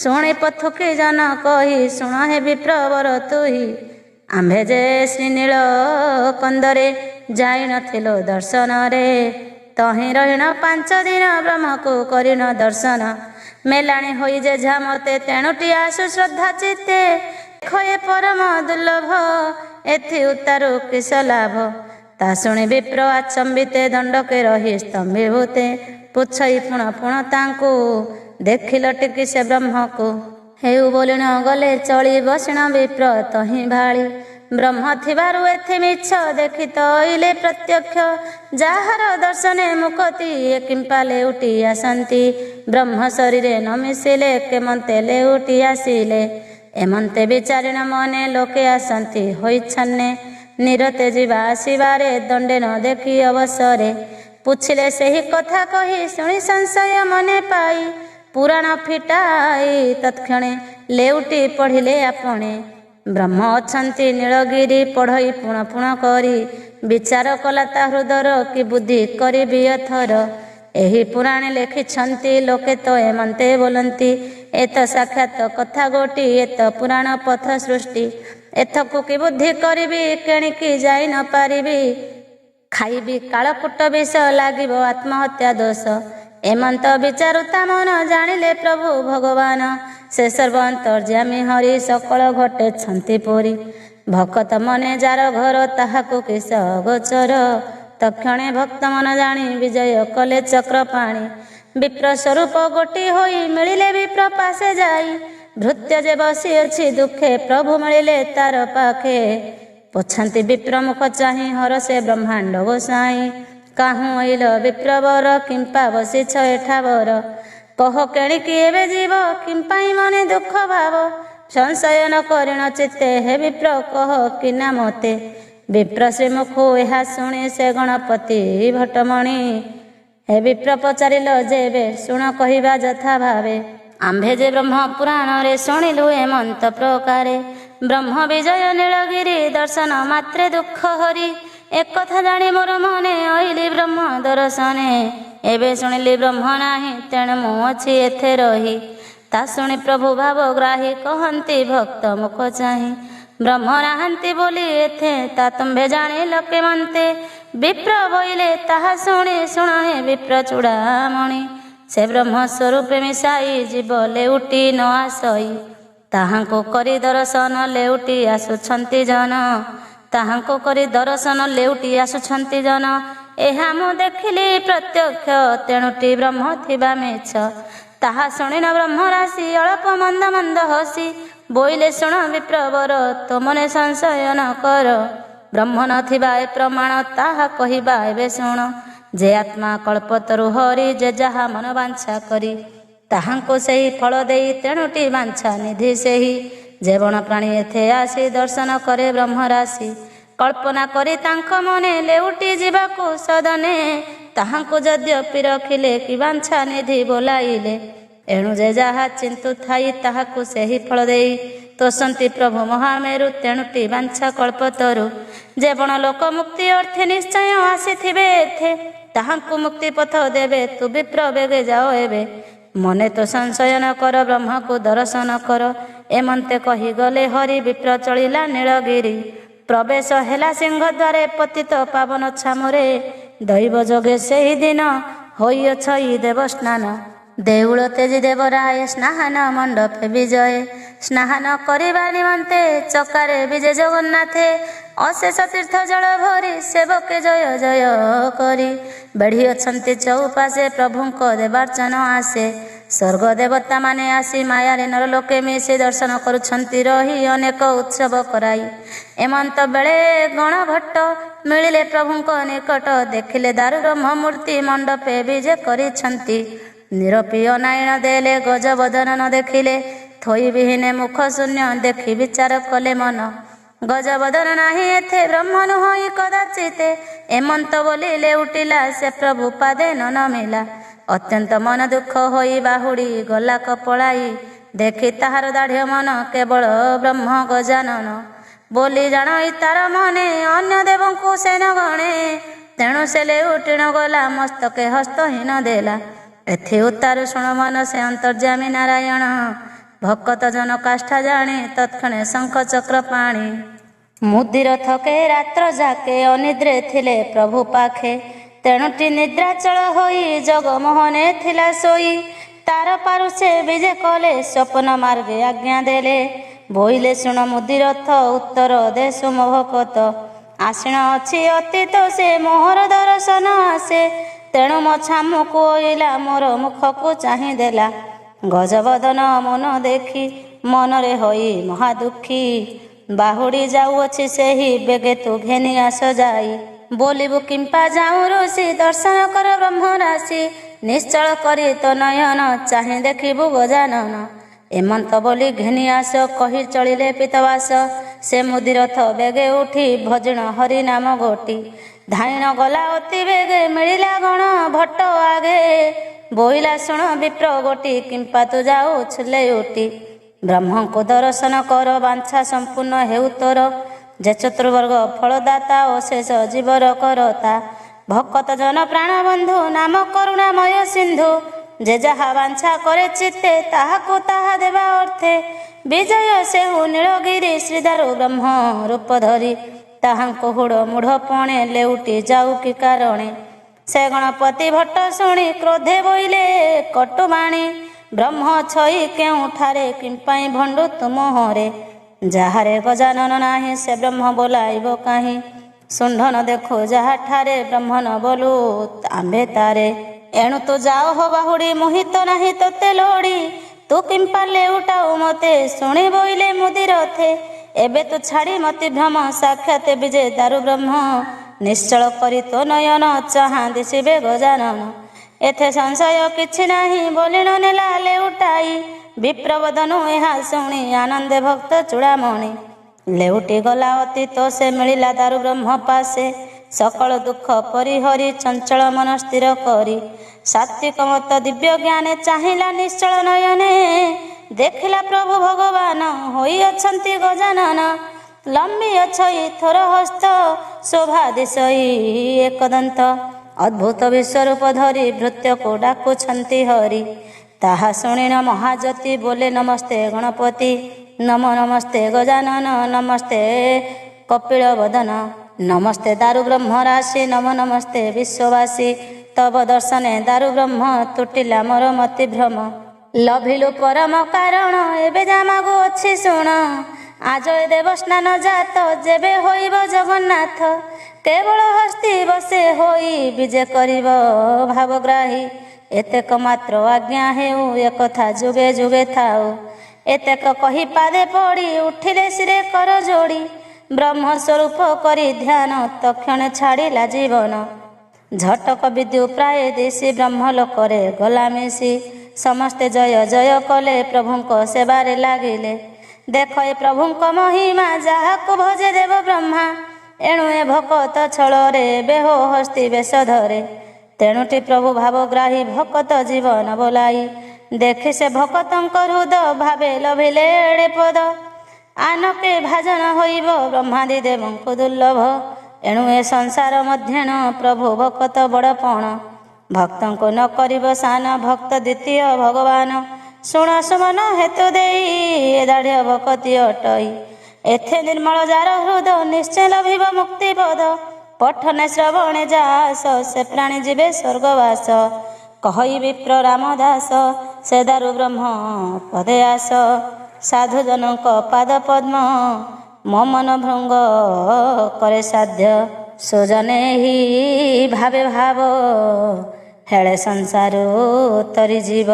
ଶୁଣି ପଥୁକି ଜନ କହି ଶୁଣ ହେ ବିପ୍ରବର ତୁହି। ଆମ୍ଭେ ଯେ ଶ୍ରୀନୀଳ କନ୍ଦରେ ଯାଇ ନଥିଲୁ ଦର୍ଶନରେ, ତହିଁ ରହିଣ 5 ଦିନ ବ୍ରହ୍ମକୁ କରିଣ ଦର୍ଶନ। ମେଲାଣି ହୋଇ ଯେଝା ମତେ ତେଣୁଟି ଆସୁ ଶ୍ରଦ୍ଧା ଚିତ୍ତେ, ଦେଖ ଏ ପରମ ଦୁର୍ଲଭ ଏଥି ଉତ୍ତାରୁ କିସ ଲାଭ। ତା ଶୁଣି ବିପ୍ର ଆଚମ୍ବିତେ ଦଣ୍ଡକେ ରହି ସ୍ତମ୍ଭୀଭୂତେ, ପୁଛଇ ପୁଣ ପୁଣ ତାଙ୍କୁ ଦେଖିଲ ଟିକି ସେ ବ୍ରହ୍ମକୁ। ହେଉ ବୋଲିଣ ଗଲେ ଚଳି ବସିଣ ବିପ୍ର ତହିଁ ଭାଳି, ବ୍ରହ୍ମ ଥିବାରୁ ଏଥି ମିଛ ଦେଖି ତଇଲେ ପ୍ରତ୍ୟକ୍ଷ। ଯାହାର ଦର୍ଶନେ ମୁକତି ଏ କିମ୍ପା ଲେଉଟି ଆସନ୍ତି, ବ୍ରହ୍ମ ଶରୀରେ ନ ମିଶିଲେ କେମନ୍ତେ ଲେଉଟି ଆସିଲେ। ଏମନ୍ତେ ବିଚାରିଣ ମନେ ଲୋକେ ଆସନ୍ତି ହୋଇଛନ୍ନେ, ନିରତେ ଯିବା ଆସିବାରେ ଦଣ୍ଡେ ନ ଦେଖି ଅବସରେ। ପୁଛିଲେ ସେହି କଥା କହି ଶୁଣି ସଂଶୟ ମନେ ପାଇ, ପୁରାଣ ଫିଟାଇ ତତ୍କ୍ଷଣେ ଲେଉଟି ପଢ଼ିଲେ ଆପଣେ। ବ୍ରହ୍ମ ଅଛନ୍ତି ନୀଳଗିରି ପଢ଼ଇ ପୁଣ ପୁଣ କରି, ବିଚାର କଲା ତା ହୃଦର କି ବୁଦ୍ଧି କରିବି ଏଥର। ଏହି ପୁରାଣେ ଲେଖିଛନ୍ତି ଲୋକେ ତ ଏମନ୍ତେ ବୋଲନ୍ତି, ଏତ ସାକ୍ଷାତ କଥା ଗୋଟି ଏତ ପୁରାଣ ପଥ ସୃଷ୍ଟି। ଏଥକୁ କି ବୁଦ୍ଧି କରିବି କେଣିକି ଯାଇ ନ ପାରିବି, ଖାଇବି କାଳକୂଟ ବିଷ ଲାଗିବ ଆତ୍ମହତ୍ୟା ଦୋଷ। ଏମନ୍ତ ବିଚାରୁ ତା ମନ ଜାଣିଲେ ପ୍ରଭୁ ଭଗବାନ, ସେ ସର୍ବ ଅନ୍ତର୍ଯ୍ୟାମୀ ହରି ସକଳ ଘଟେଛନ୍ତି ପୁରୀ। ଭକତ ମନେ ଯାର ଘର ତାହାକୁ କିସ ଅଗୋଚର, ତକ୍ଷଣେ ଭକ୍ତ ମନ ଜାଣି ବିଜୟ କଲେ ଚକ୍ର ପାଣି। ବିପ୍ର ସ୍ୱରୂପ ଗୋଟି ହୋଇ ମିଳିଲେ ବିପ୍ର ପାଶେ ଯାଇ, ଭୃତ୍ୟ ଯେ ବସିଅଛି ଦୁଃଖେ ପ୍ରଭୁ ମିଳିଲେ ତାର ପାଖେ। ପୋଛନ୍ତି ବିପ୍ର ମୁଖ ଚାହିଁ ହରସେ ବ୍ରହ୍ମାଣ୍ଡ ଗୋସାଇଁ। କାହୁଁ ଅଇଲ ବିପ୍ରବର କିମ୍ପା ବସିଛ ଏଠାବର। କହ କେଣିକି ଏବେ ଯିବ କିମ୍ପାଇଁ ମନେ ଦୁଃଖ ଭାବ। ସଂଶୟ ନ କରିଣ ଚିତ୍ତେ ହେ ବିପ୍ର କହ କିନା ମତେ। ବିପ୍ର ଶ୍ରୀମୁଖୁ ଏହା ଶୁଣି ସେ ଗଣପତି ଭଟମଣି। ହେ ବିପ୍ର ପଚାରିଲ ଯେବେ ଶୁଣ କହିବା ଯଥା ଭାବେ। ଆମ୍ଭେ ଯେ ବ୍ରହ୍ମ ପୁରାଣରେ ଶୁଣିଲୁ ଏମନ୍ତ ପ୍ରକାରେ। ବ୍ରହ୍ମ ବିଜୟ ନୀଳଗିରି ଦର୍ଶନ ମାତ୍ରେ ଦୁଃଖ ହରି। ଏକଥା ଜାଣି ମୋର ମନେ ଅଇଲି ବ୍ରହ୍ମ ଦର୍ଶନେ। ଏବେ ଶୁଣିଲି ବ୍ରହ୍ମ ନାହିଁ ତେଣୁ ମୁଁ ଅଛି ଏଥେ ରହି। ତା ଶୁଣି ପ୍ରଭୁ ଭାବଗ୍ରାହୀ କହନ୍ତି ଭକ୍ତ ମୁଖ ଚାହିଁ। ବ୍ରହ୍ମ ନାହାନ୍ତି ବୋଲି ଏଥେ ତା ତୁମ୍ଭେ ଜାଣିଲ କେମନ୍ତେ। ବିପ୍ର ବୋଇଲେ ତାହା ଶୁଣି ଶୁଣ ହେ ବିପ୍ର ଚୂଡ଼ାମଣି। ସେ ବ୍ରହ୍ମ ସ୍ୱରୂପେ ମିଶାଇ ଯିବ ଲେଉଟି ନ ଆସଇ। ତାହାଙ୍କୁ କରି ଦର୍ଶନ ଲେଉଟି ଆସୁଛନ୍ତି ଜନ। ତାହାଙ୍କୁ କରି ଦର୍ଶନ ଲେଉଟି ଆସୁଛନ୍ତି ଜନ। ଏହା ମୁଁ ଦେଖିଲି ପ୍ରତ୍ୟକ୍ଷ ତେଣୁଟି ବ୍ରହ୍ମ ଥିବା ମିଛ। ତାହା ଶୁଣିନ ବ୍ରହ୍ମ ରାଶି ଅଳପ ମନ୍ଦ ମନ୍ଦ ହସି। ବୋଇଲେ ଶୁଣ ବିପ୍ରବର ତୋ ମନେ ସଂଶୟ ନ କର। ବ୍ରହ୍ମ ନଥିବା ଏ ପ୍ରମାଣ ତାହା କହିବା ଏବେ ଶୁଣ। ଯେ ଆତ୍ମା କଳ୍ପତରୁ ହରି ଯେ ଯାହା ମନ ବାଞ୍ଛା କରି। ତାହାଙ୍କୁ ସେହି ଫଳ ଦେଇ ତେଣୁଟି ବାଞ୍ଛା ନିଧି ସେହି। ଯେ ବଣ ପ୍ରାଣୀ ଏଥେ ଆସି ଦର୍ଶନ କରେ ବ୍ରହ୍ମ ରାଶି। କଳ୍ପନା କରି ତାଙ୍କ ମନେ ଲେଉଟି ଯିବାକୁ ସଦନେ। ତାହାଙ୍କୁ ଯଦ୍ୟପି ରଖିଲେ କି ବାଞ୍ଛା ନିଧି ବୋଲାଇଲେ। ଏଣୁ ଯେ ଯାହା ଚିନ୍ତୁ ଥାଇ ତାହାକୁ ସେହି ଫଳ ଦେଇ। ତୋଷନ୍ତି ପ୍ରଭୁ ମହାମେରୁ ତେଣୁଟି ବାଞ୍ଛା କଳ୍ପତରୁ। ଯେ ବଣ ଲୋକ ମୁକ୍ତି ଅର୍ଥେ ନିଶ୍ଚୟ ଆସିଥିବେ ଏଥେ। ତାହାଙ୍କୁ ମୁକ୍ତି ପଥ ଦେବେ ତୁ ବିପ୍ର ବେଗେ ଯାଅ ଏବେ। ମନେ ତ ସଂଶୟ ନ କର ବ୍ରହ୍ମକୁ ଦର୍ଶନ କର। ଏମନ୍ତେ କହିଗଲେ ହରି ବିପ୍ର ଚଳିଲା ନୀଳଗିରି। ପ୍ରବେଶ ହେଲା ସିଂହଦ୍ୱାରେ ପତିତ ପାବନ ଛାମରେ। ଦୈବ ଯୋଗେ ସେହି ଦିନ ହୋଇଅଛଇ ଦେବ ସ୍ନାନ। ଦେଉଳ ତେଜି ଦେବରାୟ ସ୍ନାହାନ ମଣ୍ଡପେ ବିଜୟ। ସ୍ନାହାନ କରିବା ନିମନ୍ତେ ଚକାରେ ବିଜେ ଜଗନ୍ନାଥେ। ଅଶେଷ ତୀର୍ଥ ଜଳ ଭରି ସେବକେ ଜୟ ଜୟ କରି। ବେଢ଼ି ଅଛନ୍ତି ଚଉପାଶେ ପ୍ରଭୁଙ୍କ ଦେବାର୍ଚ୍ଚନ ଆସେ। ସ୍ୱର୍ଗ ଦେବତା ମାନେ ଆସି ମାୟାରେ ନରଲୋକେ ମିଶି ଦର୍ଶନ କରୁଛନ୍ତି ରହି ଅନେକ ଉତ୍ସବ କରାଇ। ଏମନ୍ତ ବେଳେ ଗଣଭଟ୍ଟ ମିଳିଲେ ପ୍ରଭୁଙ୍କ ନିକଟ। ଦେଖିଲେ ଦାରୁ ବ୍ରହ୍ମ ମୂର୍ତ୍ତି ମଣ୍ଡପେ ବିଜେ କରିଛନ୍ତି। ନିରପିୟ ନାଇଣ ଦେଲେ ଗଜବଦନ ନ ଦେଖିଲେ। ଥୋଇ ବିହୀନେ ମୁଖ ଶୂନ୍ୟ ଦେଖି ବିଚାର କଲେ ମନ। ଗଜବଦନ ନାହିଁ ଏଥେ ବ୍ରହ୍ମ ନୁହଁଇ କଦାଚିତେ। ଏମନ୍ତ ବୋଲି ଲେଉଟିଲା ସେ ପ୍ରଭୁ ପାଦେ ନ ନମିଲା। ଅତ୍ୟନ୍ତ ମନ ଦୁଃଖ ହୋଇ ବାହୁଡ଼ି ଗଲା କପଳାଇ। ଦେଖି ତାହାର ଦାଢ଼୍ୟ ମନ କେବଳ ବ୍ରହ୍ମ ଗଜାନନ। ବୋଲି ଜାଣଇ ତାର ମନେ ଅନ୍ୟ ଦେବଙ୍କୁ ସେ ନ ଗଣେ। ତେଣୁ ସେ ଲେଉଟି ନ ଗଲା ମସ୍ତକେ ହସ୍ତହୀନ ଦେଲା। ଏଥି ଉତ୍ତାରୁ ଶୁଣ ମନ ସେ ଅନ୍ତର୍ଯ୍ୟାମୀ ନାରାୟଣ। ଭକତ ଜନ କାଷ୍ଠା ଜାଣି ତତ୍କ୍ଷଣେ ଶଙ୍ଖ ଚକ୍ର ପାଣି। ମୁଦିର ଥକେ ରାତ୍ର ଯାକେ ଅନିଦ୍ରେ ଥିଲେ ପ୍ରଭୁ ପାଖେ। ତେଣୁଟି ନିଦ୍ରାଚଳ ହୋଇ ଜଗମୋହନେ ଥିଲା ଶୋଇ। ତାର ପାରୁ ସେ ବିଜେ କଲେ ସ୍ୱପ୍ନ ମାର୍ଗେ ଆଜ୍ଞା ଦେଲେ। ବୋଇଲେ ଶୁଣ ମୁଦିରଥ ଉତ୍ତର ଦେଶୁ ମୋ ଭକତ। ଆସିଣ ଅଛି ଅତୀତ ସେ ମୋହର ଦର୍ଶନ ଆସେ। ତେଣୁ ମୋ ଛାମୁକୁ ଅଇଲା ମୋର ମୁଖକୁ ଚାହିଁ ଦେଲା। ଗଜବଦନ ମନ ଦେଖି ମନରେ ହୋଇ ମହାଦୁଃଖୀ। ବାହୁଡ଼ି ଯାଉଅଛି ସେହି ବେଗେ ତୁ ଘେନି ଆସ ଯାଇ। ବୋଲିବୁ କିମ୍ପା ଯାଉଁ ଋଷି ଦର୍ଶନ କର ବ୍ରହ୍ମ ରାଶି। ନିଶ୍ଚଳ କରି ତ ନୟନ ଚାହିଁ ଦେଖିବୁ ଗଜାନନ। ଏମନ୍ତ ବୋଲି ଘେନି ଆସ କହି ଚଳିଲେ ପିତବାସ। ସେ ମୁଦିରଥ ବେଗେ ଉଠି ଭଜଣ ହରି ନାମ ଗୋଟି। ଧାଇଣ ଗଲା ଅତି ବେଗେ ମିଳିଲା ଗଣ ଭଟ୍ଟ ଆଗେ। ବୋଇଲା ଶୁଣ ବିପ୍ର ଗୋଟି କିମ୍ପା ତୁ ଯାଉଛୁ ଲେଉଟି। ବ୍ରହ୍ମଙ୍କୁ ଦର୍ଶନ କର ବାଞ୍ଛା ସମ୍ପୂର୍ଣ୍ଣ ହେଉ ତୋର। ଯେ ଚତୁର୍ବର୍ଗ ଫଳଦାତା ଓ ଶେଷ ଜୀବର କରତା। ଭକତ ଜନ ପ୍ରାଣବନ୍ଧୁ ନାମ କରୁଣାମୟ ସିନ୍ଧୁ। ଯେ ଯାହା ବାଞ୍ଛା କରେ ଚିତ୍ତେ ତାହାକୁ ତାହା ଦେବା ଅର୍ଥେ। ବିଜୟ ସେହୁ ନୀଳଗିରି ଶ୍ରୀଦାରୁ ବ୍ରହ୍ମ ରୂପ ଧରି। ତାହାଙ୍କୁ ହୁଡ଼ ମୂଢ଼ ପଣେ ଲେଉଟି ଯାଉ କି କାରଣେ। ସେ ଗଣପତି ଭଟ୍ଟ ଶୁଣି କ୍ରୋଧେ ବୋଇଲେ କଟୁବାଣୀ। ବ୍ରହ୍ମ ଛଇ କେଉଁଠାରେ କିମ୍ପାଇଁ ଭଣ୍ଡୁ ତୁମହରେ। ଯାହାରେ ଗଜାନନ ନାହିଁ ସେ ବ୍ରହ୍ମ ବୋଲାଇବ କାହିଁ। ଶୁଣ୍ଢନ ଦେଖୁ ଯାହାଠାରେ ବ୍ରହ୍ମ ନ ବୋଲୁ ଆମ୍ଭେ ତାରେ। ଏଣୁ ତୁ ଯାଅ ହୋ ବାହୁଡ଼ି ମୋହିତ ନାହିଁ ତୋତେ ଲୋଡ଼ି। ତୁ କିମ୍ପା ଲେଉଟାଉ ମତେ ଶୁଣି ବୋଇଲେ ମୁଦିରଥେ। ଏବେ ତୁ ଛାଡ଼ି ମତି ଭ୍ରମ ସାକ୍ଷାତ ବିଜେ ଦାରୁ ବ୍ରହ୍ମ ନିଶ୍ଚଳ କରି ତୋ ନୟନ ଚାହାନ୍ତି ଶିବେ ଗଜାନନ। ଏଥେ ସଂଶୟ କିଛି ନାହିଁ ବୋଲିଣ ନେଲା ଲେଉଟାଇ ବିପ୍ରବଦନୁ ଏହା ଶୁଣି ଆନନ୍ଦେ ଭକ୍ତ ଚୂଡ଼ାମଣି। ଲେଉଟି ଗଲା ଅତୀତ ସେ ମିଳିଲା ଦାରୁ ବ୍ରହ୍ମ ପାଶେ ସକଳ ଦୁଃଖ ପରିହରି ଚଞ୍ଚଳ ମନ ସ୍ଥିର କରି ସାତ୍ଵିକ ମତ ଦିବ୍ୟ ଜ୍ଞାନେ ଚାହିଁଲା ନିଶ୍ଚଳ ନୟନେ ଦେଖିଲା ପ୍ରଭୁ ଭଗବାନ ହୋଇଅଛନ୍ତି ଗଜାନନ। ଲମ୍ବି ଅଛଇ ଥୋର ହସ୍ତ ଶୋଭା ଦିଶଇ ଏକଦନ୍ତ ଅଦ୍ଭୁତ ବିଶ୍ୱରୂପ ଧରି ଭୃତ୍ୟକୁ ଡାକୁଛନ୍ତି ହରି। ତାହା ଶୁଣିନ ମହାଜ୍ୟୋତି ବୋଲେ ନମସ୍ତେ ଗଣପତି ନମ ନମସ୍ତେ ଗଜାନନ ନମସ୍ତେ କପିଳ ବଦନ ନମସ୍ତେ ଦାରୁ ବ୍ରହ୍ମ ରାଶି ନମ ନମସ୍ତେ ବିଶ୍ୱବାସୀ। ତବ ଦର୍ଶନେ ଦାରୁ ବ୍ରହ୍ମ ତୁଟିଲା ମୋର ମତି ଭ୍ରମ। ଲଭିଲୁ ପରମ କାରଣ ଏବେ ଯା ମାଗୁ ଅଛି ଶୁଣ। ଆଜ ଏ ଦେବ ସ୍ନାନ ଜାତ ଯେବେ ହୋଇବ ଜଗନ୍ନାଥ କେବଳ ହସ୍ତି ବସେ ହୋଇ ବିଜେ କରିବ ଭାବଗ୍ରାହୀ। ଏତେକ ମାତ୍ର ଆଜ୍ଞା ହେଉ ଏକଥା ଯୁଗେ ଯୁଗେ ଥାଉ। ଏତେକ କହି ପାଦେ ପଡ଼ି ଉଠିଲେ ଶିରେ କର ଯୋଡ଼ି ବ୍ରହ୍ମସ୍ୱରୂପ କରି ଧ୍ୟାନ ତକ୍ଷଣେ ଛାଡ଼ିଲା ଜୀବନ। ଝଟକ ବିଦ୍ୟୁ ପ୍ରାୟ ଦିଶି ବ୍ରହ୍ମଲୋକରେ ଗଲା ମିଶି ସମସ୍ତେ ଜୟ ଜୟ କଲେ ପ୍ରଭୁଙ୍କ ସେବାରେ ଲାଗିଲେ। ଦେଖ ଏ ପ୍ରଭୁଙ୍କ ମହିମା ଯାହାକୁ ଭଜେ ଦେବ ବ୍ରହ୍ମା ଏଣୁ ଏ ଭକତ ଛଳରେ ବେହ ହସ୍ତି ବେଶ ଧରେ। ତେଣୁଟି ପ୍ରଭୁ ଭାବଗ୍ରାହୀ ଭକତ ଜୀବନ ବୋଲାଇ ଦେଖି ସେ ଭକତଙ୍କ ହୃଦ ଭାବେ ଲଭିଲେ ଏଡ଼େ ପଦ। ଆନକେ ଭାଜନ ହୋଇବ ବ୍ରହ୍ମାଦି ଦେବଙ୍କୁ ଦୁର୍ଲଭ ଏଣୁ ଏ ସଂସାର ମଧ୍ୟଣ ପ୍ରଭୁ ଭକତ ବଡ଼ପଣ। ଭକ୍ତଙ୍କୁ ନ କରିବ ସାନ ଭକ୍ତ ଦ୍ୱିତୀୟ ଭଗବାନ ଶୁଣ ସୁମନ ହେତୁ ଦେଇ ଏ ଦାଢ଼୍ୟ ଭକତି ଅଟଇ। ଏଥେ ନିର୍ମଳ ଯାର ହୃଦ ନିଶ୍ଚୟ ଲଭିବ ମୁକ୍ତି ପଦ। ପଠନେ ଶ୍ରବଣେ ଯାସ ସେ ପ୍ରାଣୀ ଯିବେ ସ୍ୱର୍ଗବାସ। କହି ବିପ୍ର ରାମଦାସ ସେ ଦାରୁ ବ୍ରହ୍ମ ପଦେ ଆସ। ସାଧୁଜନଙ୍କ ପାଦ ପଦ୍ମ ମୋ ମନ ଭୃଙ୍ଗ କରେ ସାଧ୍ୟ। ସୁଜନେ ହି ଭାବେ ଭାବ ହେଳେ ସଂସାରୁ ତରି ଯିବ।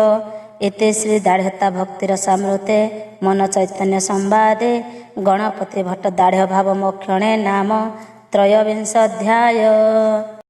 ଇତି ଶ୍ରୀ ଦାଢ଼୍ୟତା ଭକ୍ତିର ସାମୃତେ ମନ ଚୈତନ୍ୟ ସମ୍ବାଦେ ଗଣପତି ଭଟ୍ଟ ଦାଢ଼୍ୟ ଭାବ ମୋକ୍ଷଣେ ନାମ ତ୍ରୟୋବିଂଶ ଅଧ୍ୟାୟ।